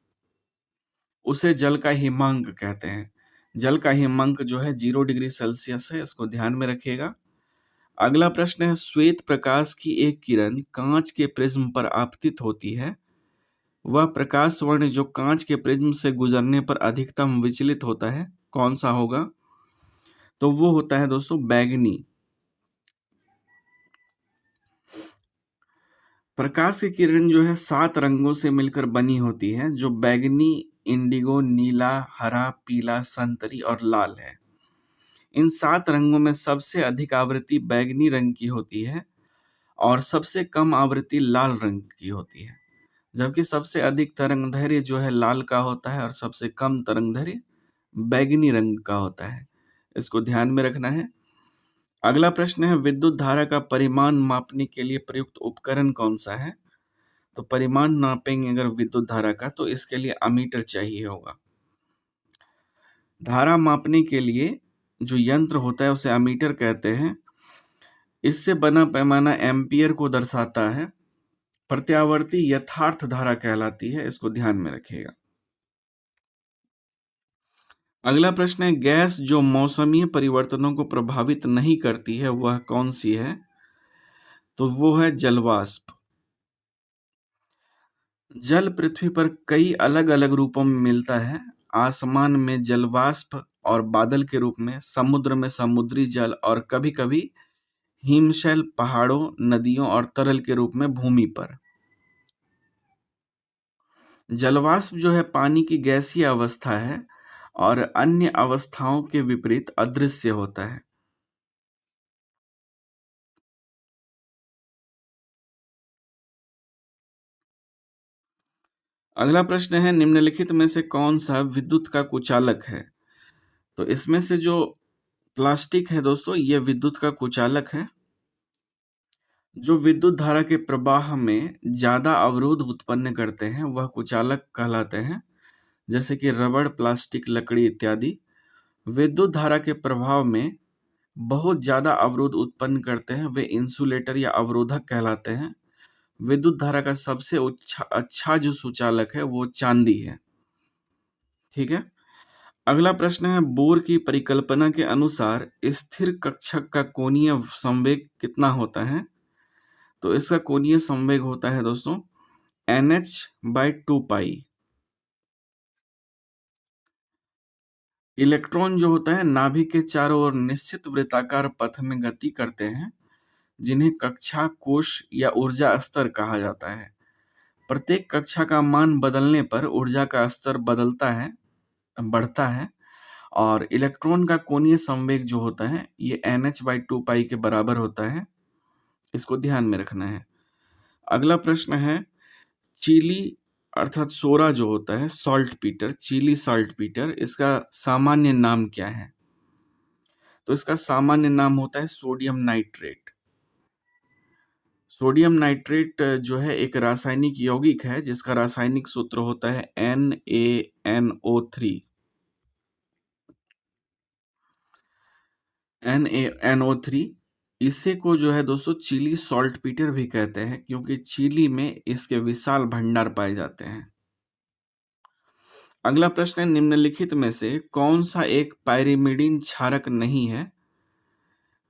उसे जल का हिमांक कहते हैं। जल का हिमांक जो है 0 डिग्री सेल्सियस है, इसको ध्यान में रखिएगा। अगला प्रश्न है, श्वेत प्रकाश की एक किरण कांच के प्रिज्म पर आपतित होती है, वह प्रकाश वर्ण जो कांच के प्रिज्म से गुजरने पर अधिकतम विचलित होता है कौन सा होगा? तो वो होता है दोस्तों बैगनी। प्रकाश की किरण जो है 7 रंगों से मिलकर बनी होती है, जो बैगनी, इंडिगो, नीला, हरा, पीला, संतरी और लाल है। इन 7 रंगों में सबसे अधिक आवृत्ति बैगनी रंग की होती है और सबसे कम आवृत्ति लाल रंग की होती है, जबकि सबसे अधिक तरंगदैर्घ्य जो है लाल का होता है और सबसे कम तरंगदैर्घ्य बैगनी रंग का होता है। इसको ध्यान में रखना है। अगला प्रश्न है, विद्युत धारा का परिमाण मापने के लिए प्रयुक्त उपकरण कौन सा है? तो परिमाण नापेंगे अगर विद्युत धारा का, तो इसके लिए अमीटर चाहिए होगा। धारा मापने के लिए जो यंत्र होता है उसे अमीटर कहते हैं। इससे बना पैमाना एम्पियर को दर्शाता है। प्रत्यावर्ती यथार्थ धारा कहलाती है, इसको ध्यान में रखिएगा। अगला प्रश्न है, गैस जो मौसमीय परिवर्तनों को प्रभावित नहीं करती है वह कौन सी है? तो वो है जलवाष्प। जल पृथ्वी पर कई अलग अलग रूपों में मिलता है। आसमान में जलवाष्प और बादल के रूप में, समुद्र में समुद्री जल और कभी कभी हिमशैल, पहाड़ों, नदियों और तरल के रूप में भूमि पर। जलवाष्प जो है पानी की गैसीय अवस्था है और अन्य अवस्थाओं के विपरीत अदृश्य होता है। अगला प्रश्न है, निम्नलिखित में से कौन सा विद्युत का कुचालक है? तो इसमें से जो प्लास्टिक है दोस्तों, ये विद्युत का कुचालक है। जो विद्युत धारा के प्रवाह में ज्यादा अवरोध उत्पन्न करते हैं वह कुचालक कहलाते हैं, जैसे कि रबड़, प्लास्टिक, लकड़ी इत्यादि। विद्युत धारा के प्रभाव में बहुत ज्यादा अवरोध उत्पन्न करते हैं वे इंसुलेटर या अवरोधक कहलाते हैं। विद्युत धारा का सबसे अच्छा जो सुचालक है वो चांदी है। ठीक है। अगला प्रश्न है, बोर की परिकल्पना के अनुसार स्थिर कक्षक का कोणीय संवेग कितना होता है? तो इसका कोणीय संवेग होता है दोस्तों NH/2 पाई। इलेक्ट्रॉन जो होता है नाभिक के चारों ओर निश्चित वृत्ताकार पथ में गति करते हैं, जिन्हें कक्षा, कोश या ऊर्जा स्तर कहा जाता है। प्रत्येक कक्षा का मान बदलने पर ऊर्जा का स्तर बढ़ता है और इलेक्ट्रॉन का कोणीय संवेग जो होता है ये NH/2 पाई के बराबर होता है। इसको ध्यान में रखना है। अगला प्रश्न है, चीली अर्थात सोरा जो होता है, saltpetre, Chile saltpetre, इसका सामान्य नाम क्या है? तो इसका सामान्य नाम होता है सोडियम नाइट्रेट। सोडियम नाइट्रेट जो है एक रासायनिक यौगिक है जिसका रासायनिक सूत्र होता है NaNO3। NaNO3। इसे को जो है दोस्तों चीली सॉल्ट पीटर भी कहते हैं क्योंकि चिली में इसके विशाल भंडार पाए जाते हैं। अगला प्रश्न है, निम्नलिखित में से कौन सा एक पायरिमिडीन क्षारक नहीं है?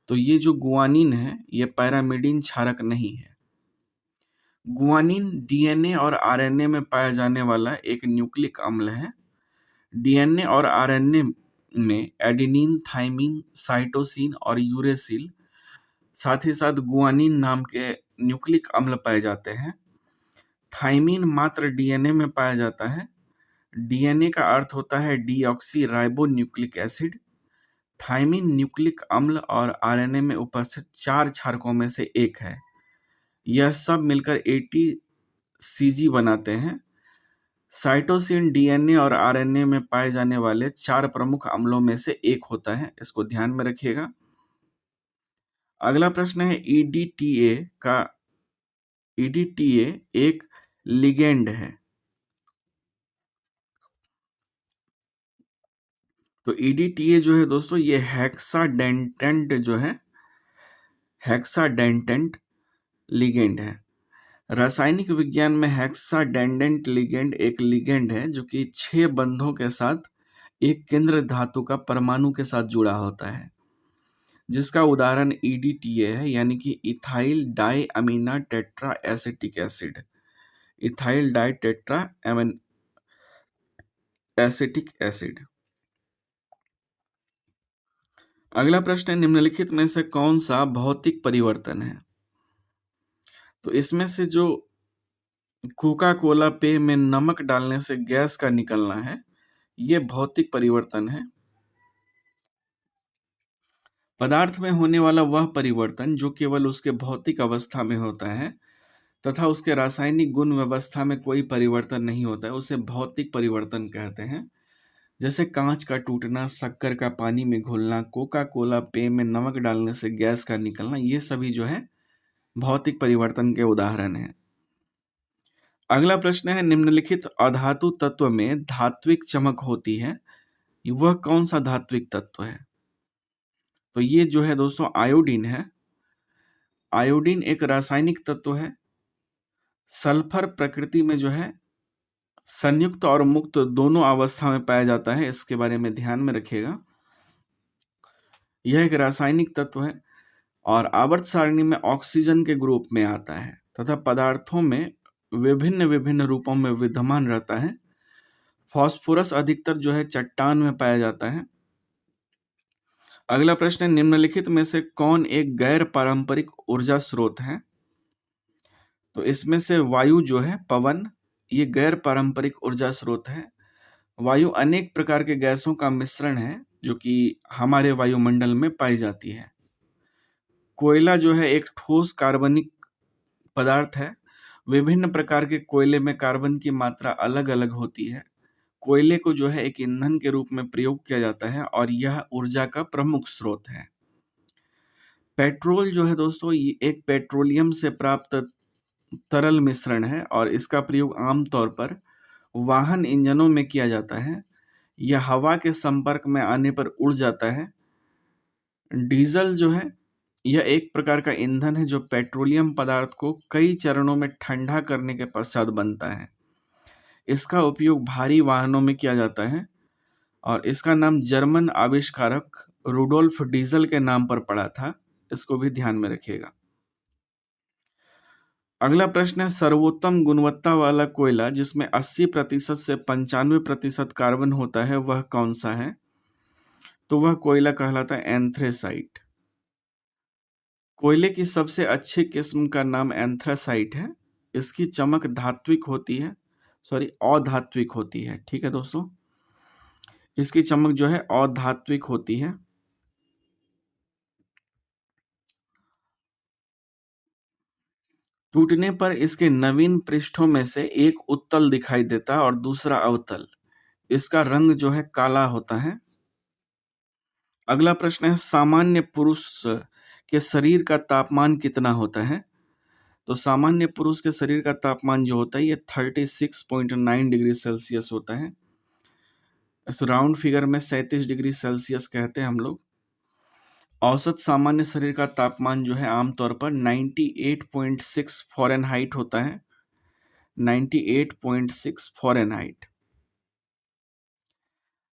तो ये जो गुआनिन है ये पैरामिडीन क्षारक नहीं है। गुआनिन डीएनए और आरएनए में पाया जाने वाला एक न्यूक्लिक अम्ल है। डीएनए और आरएनए में एडेनिन, थाइमिन, साइटोसिन और यूरेसिल, साथ ही साथ गुआनिन नाम के न्यूक्लिक अम्ल पाए जाते हैं। थाइमिन मात्र डीएनए में पाया जाता है। डीएनए का अर्थ होता है deoxy ribo nucleic acid. Thymine nucleic अम्ल और आरएनए में उपस्थित 4 क्षारकों में से एक है। यह सब मिलकर ATCG बनाते हैं। साइटोसिन डीएनए और आरएनए में पाए जाने वाले 4 प्रमुख अम्लों में से एक होता है, इसको ध्यान में रखिएगा। अगला प्रश्न है, EDTA एक लिगेंड है। तो EDTA जो है दोस्तों ये हेक्साडेंटेंट लिगेंड है। रासायनिक विज्ञान में हेक्साडेंडेंट लिगेंड एक लिगेंड है जो कि 6 बंधों के साथ एक केंद्र धातु का परमाणु के साथ जुड़ा होता है, जिसका उदाहरण EDTA है, यानी कि ethyl di amine tetra acetic acid. Ethyl di tetra acetic acid. अगला प्रश्न है, निम्नलिखित में से कौन सा भौतिक परिवर्तन है? तो इसमें से जो कोका कोला पेय में नमक डालने से गैस का निकलना है, यह भौतिक परिवर्तन है। पदार्थ में होने वाला वह परिवर्तन जो केवल उसके भौतिक अवस्था में होता है तथा उसके रासायनिक गुण व्यवस्था में कोई परिवर्तन नहीं होता है, उसे भौतिक परिवर्तन कहते हैं। जैसे कांच का टूटना, शक्कर का पानी में घुलना, कोका कोला पेय में नमक डालने से गैस का निकलना, ये सभी जो है भौतिक परिवर्तन के उदाहरण हैं। अगला प्रश्न है, निम्नलिखित अधातु तत्व में धात्विक चमक होती है, वह कौन सा धात्विक तत्व है? तो ये जो है दोस्तों आयोडीन है। आयोडीन एक रासायनिक तत्व है। सल्फर प्रकृति में जो है संयुक्त और मुक्त दोनों अवस्था में पाया जाता है, इसके बारे में ध्यान में रखिएगा। यह एक रासायनिक तत्व है और आवर्त सारणी में ऑक्सीजन के ग्रुप में आता है तथा पदार्थों में विभिन्न विभिन्न रूपों में विद्यमान रहता है। फास्फोरस अधिकतर जो है चट्टान में पाया जाता है। अगला प्रश्न है, निम्नलिखित में से कौन एक गैर पारंपरिक ऊर्जा स्रोत है? तो इसमें से वायु जो है, पवन, ये गैर पारंपरिक ऊर्जा स्रोत है। वायु अनेक प्रकार के गैसों का मिश्रण है जो कि हमारे वायुमंडल में पाई जाती है। कोयला जो है एक ठोस कार्बनिक पदार्थ है। विभिन्न प्रकार के कोयले में कार्बन की मात्रा अलग अलग होती है। कोयले को जो है एक ईंधन के रूप में प्रयोग किया जाता है और यह ऊर्जा का प्रमुख स्रोत है। पेट्रोल जो है दोस्तों, ये एक पेट्रोलियम से प्राप्त तरल मिश्रण है और इसका प्रयोग आमतौर पर वाहन इंजनों में किया जाता है। यह हवा के संपर्क में आने पर उड़ जाता है। डीजल जो है, यह एक प्रकार का ईंधन है जो पेट्रोलियम पदार्थ को कई चरणों में ठंडा करने के पश्चात बनता है। इसका उपयोग भारी वाहनों में किया जाता है और इसका नाम जर्मन आविष्कारक रुडोल्फ डीजल के नाम पर पड़ा था। इसको भी ध्यान में रखिएगा। अगला प्रश्न है, सर्वोत्तम गुणवत्ता वाला कोयला जिसमें 80% से 95% कार्बन होता है, वह कौन सा है? तो वह कोयला कहलाता है एंथ्रेसाइट। कोयले की सबसे अच्छी किस्म का नाम एंथ्रासाइट है। इसकी चमक धात्विक होती है, अधात्विक होती है। ठीक है दोस्तों, इसकी चमक जो है अधात्विक होती है। टूटने पर इसके नवीन पृष्ठों में से एक उत्तल दिखाई देता है और दूसरा अवतल। इसका रंग जो है काला होता है। अगला प्रश्न है, सामान्य पुरुष के शरीर का तापमान कितना होता है? तो सामान्य पुरुष के शरीर का तापमान जो होता है ये 36.9 डिग्री सेल्सियस होता है। इस राउंड फिगर में 37 डिग्री सेल्सियस कहते हैं हम लोग। औसत सामान्य शरीर का तापमान जो है आमतौर पर 98.6 फ़ारेनहाइट होता है। 98.6 फ़ारेनहाइट,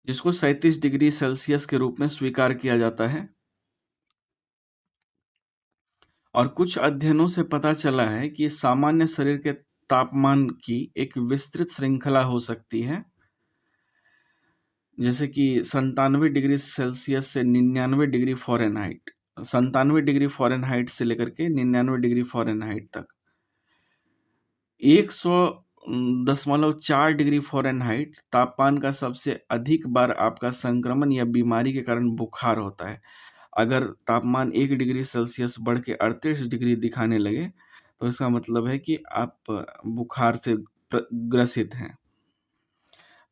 जिसको 37 डिग्री सेल्सियस के रूप में स्वीकार किया जाता है। और कुछ अध्ययनों से पता चला है कि सामान्य शरीर के तापमान की एक विस्तृत श्रृंखला हो सकती है, जैसे कि 97 डिग्री सेल्सियस से 99 डिग्री फ़ारेनहाइट, 97 डिग्री फ़ारेनहाइट से लेकर के 99 डिग्री फ़ारेनहाइट तक। 100.4 डिग्री फ़ारेनहाइट तापमान का सबसे अधिक बार आपका संक्रमण या बीमारी के कारण बुखार होता है। अगर तापमान 1 डिग्री सेल्सियस बढ़ के 38 डिग्री दिखाने लगे तो इसका मतलब है कि आप बुखार से ग्रसित हैं।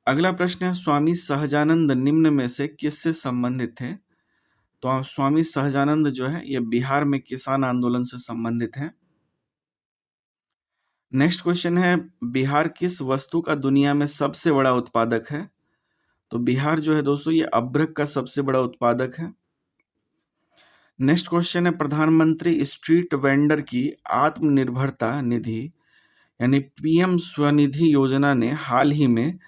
अगला प्रश्न है, स्वामी सहजानंद निम्न में से किससे संबंधित थे? तो स्वामी सहजानंद जो है ये बिहार में किसान आंदोलन से संबंधित है। नेक्स्ट क्वेश्चन है, बिहार किस वस्तु का दुनिया में सबसे बड़ा उत्पादक है? तो बिहार जो है दोस्तों ये अभ्रक का सबसे बड़ा उत्पादक है। नेक्स्ट क्वेश्चन है, प्रधानमंत्री स्ट्रीट वेंडर की आत्मनिर्भरता निधि यानी पीएम स्वनिधि योजना ने हाल ही में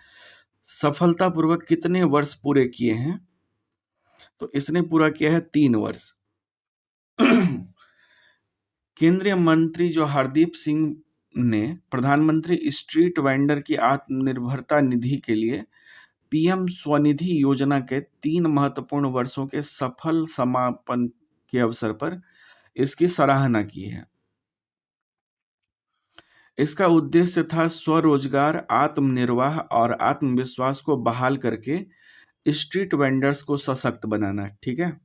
सफलतापूर्वक कितने वर्ष पूरे किए हैं? तो इसने पूरा किया है 3 वर्ष। केंद्रीय मंत्री जो हरदीप सिंह ने प्रधानमंत्री स्ट्रीट वेंडर की आत्मनिर्भरता निधि के लिए पीएम स्वनिधि योजना के 3 महत्वपूर्ण वर्षों के सफल समापन के अवसर पर इसकी सराहना की है। इसका उद्देश्य था स्वरोजगार, आत्मनिर्वाह और आत्मविश्वास को बहाल करके स्ट्रीट वेंडर्स को सशक्त बनाना। ठीक है,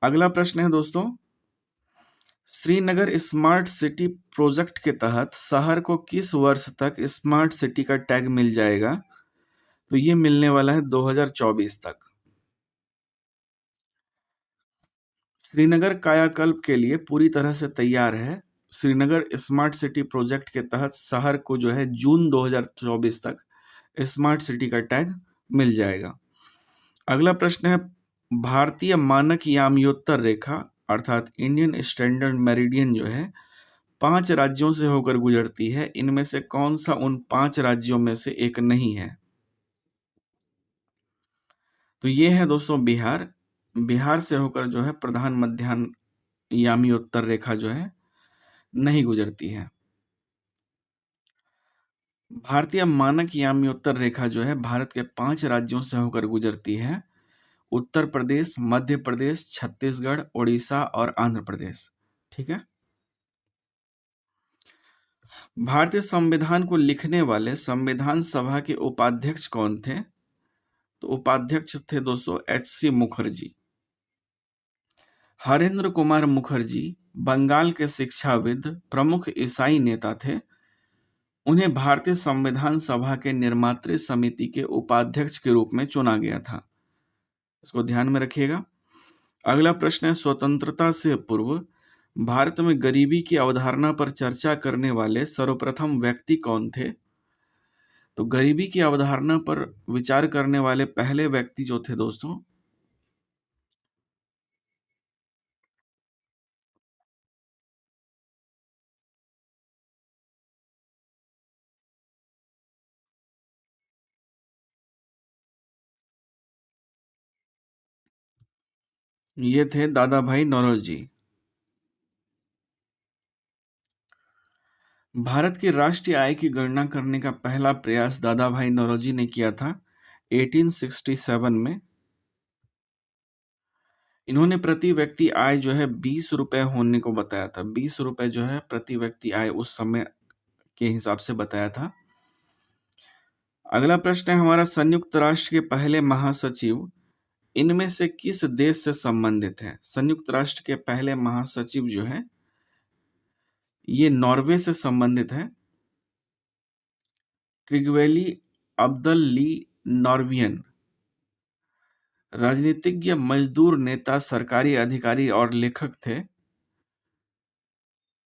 अगला प्रश्न है दोस्तों, श्रीनगर स्मार्ट सिटी प्रोजेक्ट के तहत शहर को किस वर्ष तक स्मार्ट सिटी का टैग मिल जाएगा? तो ये मिलने वाला है 2024 तक। श्रीनगर कायाकल्प के लिए पूरी तरह से तैयार है। श्रीनगर स्मार्ट सिटी प्रोजेक्ट के तहत शहर को जो है जून 2024 तक स्मार्ट सिटी का टैग मिल जाएगा। अगला प्रश्न है, भारतीय मानक याम्योत्तर रेखा अर्थात इंडियन स्टैंडर्ड मेरिडियन जो है 5 राज्यों से होकर गुजरती है, इनमें से कौन सा उन 5 राज्यों में से एक नहीं है? तो ये है दोस्तों बिहार। बिहार से होकर जो है प्रधान मध्याह्न यामी उत्तर रेखा जो है नहीं गुजरती है। भारतीय मानक यामी उत्तर रेखा जो है भारत के 5 राज्यों से होकर गुजरती है, उत्तर प्रदेश, मध्य प्रदेश, छत्तीसगढ़, उड़ीसा और आंध्र प्रदेश। ठीक है। भारतीय संविधान को लिखने वाले संविधान सभा के उपाध्यक्ष कौन थे? तो उपाध्यक्ष थे दोस्तों एच.सी. मुखर्जी। हरेंद्र कुमार मुखर्जी बंगाल के शिक्षाविद, प्रमुख ईसाई नेता थे। उन्हें भारतीय संविधान सभा के निर्मात्री समिति के उपाध्यक्ष के रूप में चुना गया था। इसको ध्यान में रखिएगा। अगला प्रश्न है, स्वतंत्रता से पूर्व भारत में गरीबी की अवधारणा पर चर्चा करने वाले सर्वप्रथम व्यक्ति कौन थे? तो गरीबी की अवधारणा पर विचार करने वाले पहले व्यक्ति जो थे दोस्तों, ये थे दादा भाई नौरोजी। भारत की राष्ट्रीय आय की गणना करने का पहला प्रयास दादा भाई नौरोजी ने किया था 1867 में। इन्होंने प्रति व्यक्ति आय जो है 20 रुपए होने को बताया था। 20 रुपए जो है प्रति व्यक्ति आय उस समय के हिसाब से बताया था। अगला प्रश्न है हमारा, संयुक्त राष्ट्र के पहले महासचिव इनमें से किस देश से संबंधित है? संयुक्त राष्ट्र के पहले महासचिव जो है ये नॉर्वे से संबंधित है। ट्रिगवेली अब्दल ली नॉर्वियन राजनीतिज्ञ, मजदूर नेता, सरकारी अधिकारी और लेखक थे।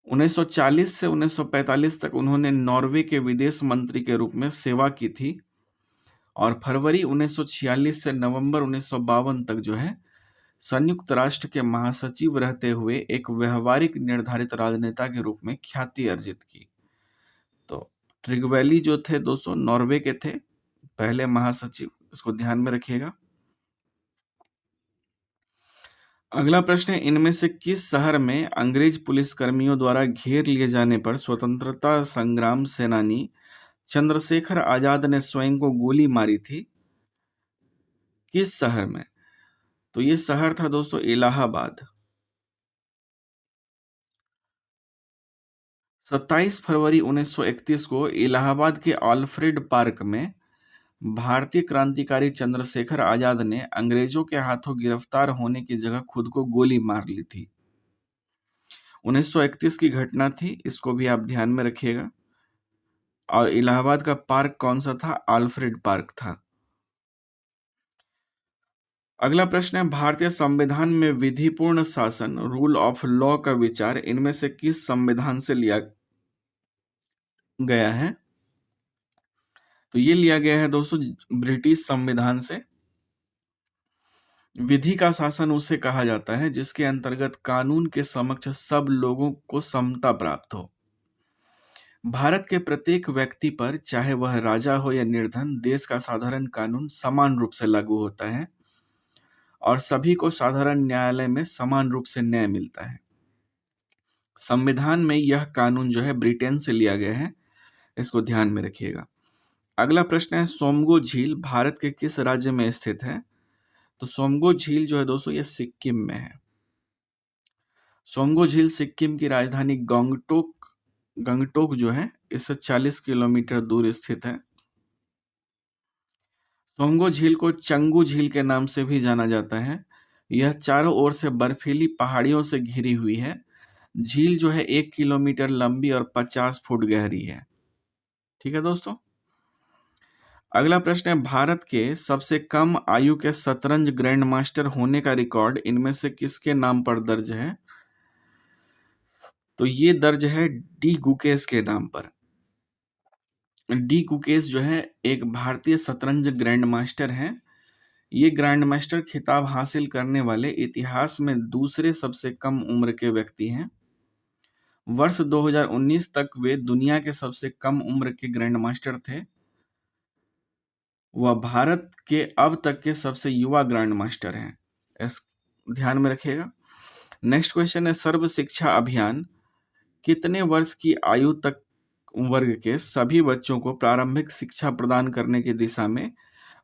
1940 से 1945 तक उन्होंने नॉर्वे के विदेश मंत्री के रूप में सेवा की थी और फरवरी 1946 से नवंबर 1952 तक जो है संयुक्त राष्ट्र के महासचिव रहते हुए एक व्यवहारिक निर्धारित राजनेता के रूप में ख्याति अर्जित की। तो ट्रिगवेली जो थे दोस्तों नॉर्वे के थे पहले महासचिव, इसको ध्यान में रखिएगा। अगला प्रश्न है, इनमें से किस शहर में अंग्रेज पुलिसकर्मियों द्वारा घेर लिए जाने पर स्वतंत्रता संग्राम सेनानी चंद्रशेखर आजाद ने स्वयं को गोली मारी थी? किस शहर में? तो ये शहर था दोस्तों इलाहाबाद। 27 फरवरी 1931 को इलाहाबाद के आल्फ्रेड पार्क में भारतीय क्रांतिकारी चंद्रशेखर आजाद ने अंग्रेजों के हाथों गिरफ्तार होने की जगह खुद को गोली मार ली थी। 1931 की घटना थी, इसको भी आप ध्यान में रखिएगा। और इलाहाबाद का पार्क कौन सा था? आल्फ्रेड पार्क था। अगला प्रश्न है, भारतीय संविधान में विधिपूर्ण शासन रूल ऑफ लॉ का विचार इनमें से किस संविधान से लिया गया है? तो ये लिया गया है दोस्तों ब्रिटिश संविधान से। विधि का शासन उसे कहा जाता है जिसके अंतर्गत कानून के समक्ष सब लोगों को समता प्राप्त हो। भारत के प्रत्येक व्यक्ति पर, चाहे वह राजा हो या निर्धन, देश का साधारण कानून समान रूप से लागू होता है और सभी को साधारण न्यायालय में समान रूप से न्याय मिलता है। संविधान में यह कानून जो है ब्रिटेन से लिया गया है, इसको ध्यान में रखिएगा। अगला प्रश्न है, सोमगो झील भारत के किस राज्य में स्थित है? तो सोमगो झील जो है दोस्तों ये सिक्किम में है। सोमगो झील सिक्किम की राजधानी गंगटोक जो है इससे 40 किलोमीटर दूर स्थित है। सोमगो झील को चंगू झील के नाम से भी जाना जाता है। यह चारों ओर से बर्फीली पहाड़ियों से घिरी हुई है। झील जो है 1 किलोमीटर लंबी और 50 फुट गहरी है। ठीक है दोस्तों। अगला प्रश्न है, भारत के सबसे कम आयु के शतरंज ग्रैंड मास्टर होने का रिकॉर्ड इनमें से किसके नाम पर दर्ज है? तो ये दर्ज है डी गुकेश के नाम पर। डी गुकेश जो है एक भारतीय शतरंज ग्रैंड मास्टर हैं। ये ग्रैंड मास्टर खिताब हासिल करने वाले इतिहास में दूसरे सबसे कम उम्र के व्यक्ति हैं। वर्ष 2019 तक वे दुनिया के सबसे कम उम्र के ग्रैंड मास्टर थे। वह भारत के अब तक के सबसे युवा ग्रैंड मास्टर हैं। इस ध्यान में रखिएगा। नेक्स्ट क्वेश्चन है, सर्व शिक्षा अभियान कितने वर्ष की आयु तक वर्ग के सभी बच्चों को प्रारंभिक शिक्षा प्रदान करने की दिशा में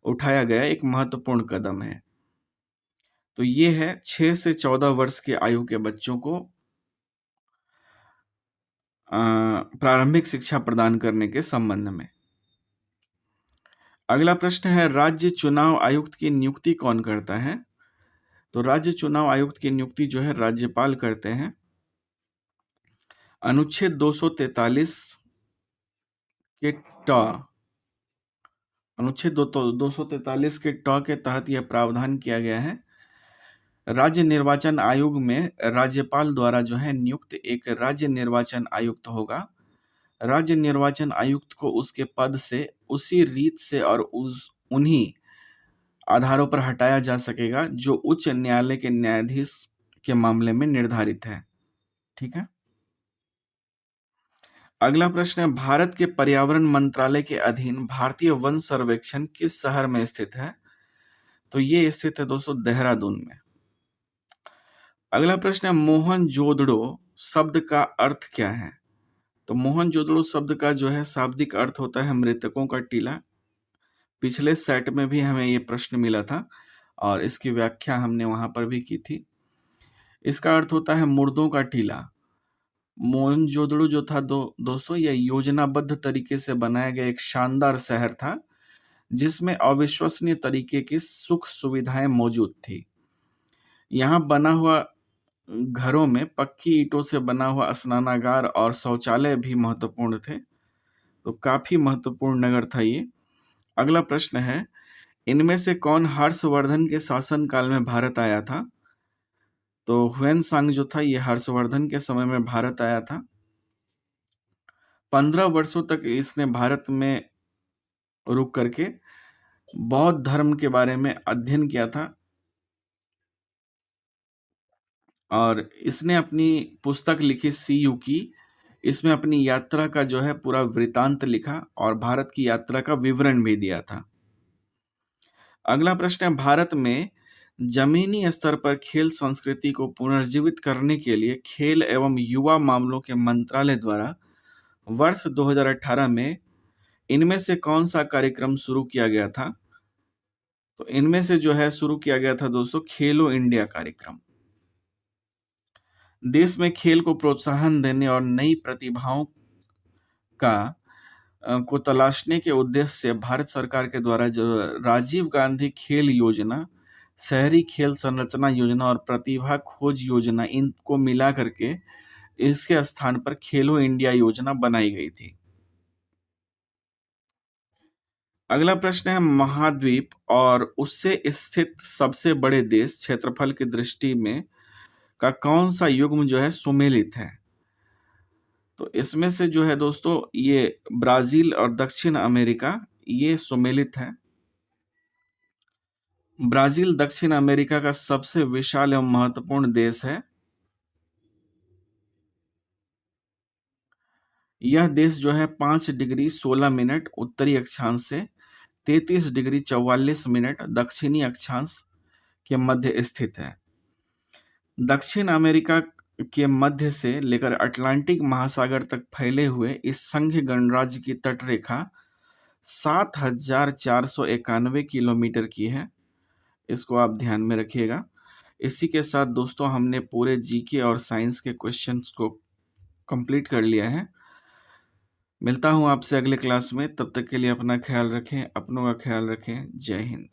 उठाया गया एक महत्वपूर्ण कदम है? तो ये है 6 से 14 वर्ष की आयु के बच्चों को प्रारंभिक शिक्षा प्रदान करने के संबंध में। अगला प्रश्न है, राज्य चुनाव आयुक्त की नियुक्ति कौन करता है? तो राज्य चुनाव आयुक्त की नियुक्ति जो है राज्यपाल करते हैं। अनुच्छेद 243 के ट अनुच्छेद 243 के ट के तहत यह प्रावधान किया गया है, राज्य निर्वाचन आयोग में राज्यपाल द्वारा जो है नियुक्त एक राज्य निर्वाचन आयुक्त होगा। राज्य निर्वाचन आयुक्त को उसके पद से उसी रीत से और उन्हीं आधारों पर हटाया जा सकेगा जो उच्च न्यायालय के न्यायाधीश के मामले में निर्धारित है। ठीक है। अगला प्रश्न है, भारत के पर्यावरण मंत्रालय के अधीन भारतीय वन सर्वेक्षण किस शहर में स्थित है? तो ये स्थित है दोस्तों देहरादून में। अगला प्रश्न है, मोहनजोदड़ो शब्द का अर्थ क्या है? तो मोहनजोदड़ो शब्द का जो है शाब्दिक अर्थ होता है मृतकों का टीला। पिछले सेट में भी हमें ये प्रश्न मिला था और इसकी व्याख्या हमने वहां पर भी की थी। इसका अर्थ होता है मुर्दों का टीला। मोहनजोदड़ो जो था दोस्तों यह योजनाबद्ध तरीके से बनाया गया एक शानदार शहर था जिसमें अविश्वसनीय तरीके की सुख सुविधाएं मौजूद थी। यहाँ बना हुआ घरों में पक्की ईंटों से बना हुआ स्नानागार और शौचालय भी महत्वपूर्ण थे। तो काफी महत्वपूर्ण नगर था ये। अगला प्रश्न है, इनमें से कौन हर्षवर्धन के शासनकाल में भारत आया था? तो ह्वेनसांग जो था ये हर्षवर्धन के समय में भारत आया था। 15 वर्षों तक इसने भारत में रुक करके बौद्ध धर्म के बारे में अध्ययन किया था और इसने अपनी पुस्तक लिखी सीयू की। इसमें अपनी यात्रा का जो है पूरा वृतांत लिखा और भारत की यात्रा का विवरण भी दिया था। अगला प्रश्न है, भारत में जमीनी स्तर पर खेल संस्कृति को पुनर्जीवित करने के लिए खेल एवं युवा मामलों के मंत्रालय द्वारा वर्ष 2018 में इनमें से कौन सा कार्यक्रम शुरू किया गया था? तो इनमें से जो है शुरू किया गया था दोस्तों खेलो इंडिया कार्यक्रम। देश में खेल को प्रोत्साहन देने और नई प्रतिभाओं को तलाशने के उद्देश्य से भारत सरकार के द्वारा जो राजीव गांधी खेल योजना, शहरी खेल संरचना योजना और प्रतिभा खोज योजना, इनको मिला करके इसके स्थान पर खेलो इंडिया योजना बनाई गई थी। अगला प्रश्न है, महाद्वीप और उससे स्थित सबसे बड़े देश क्षेत्रफल की दृष्टि में का कौन सा युग्म जो है सुमेलित है? तो इसमें से जो है दोस्तों ये ब्राजील और दक्षिण अमेरिका ये सुमेलित है। ब्राजील दक्षिण अमेरिका का सबसे विशाल एवं महत्वपूर्ण देश है। यह देश जो है 5 डिग्री 16 मिनट उत्तरी अक्षांश से 33 डिग्री 44 मिनट दक्षिणी अक्षांश के मध्य स्थित है। दक्षिण अमेरिका के मध्य से लेकर अटलांटिक महासागर तक फैले हुए इस संघीय गणराज्य की तटरेखा 7,491 किलोमीटर की है। इसको आप ध्यान में रखिएगा। इसी के साथ दोस्तों हमने पूरे जीके और साइंस के क्वेश्चंस को कंप्लीट कर लिया है। मिलता हूं आपसे अगले क्लास में, तब तक के लिए अपना ख्याल रखें, अपनों का ख्याल रखें। जय हिंद।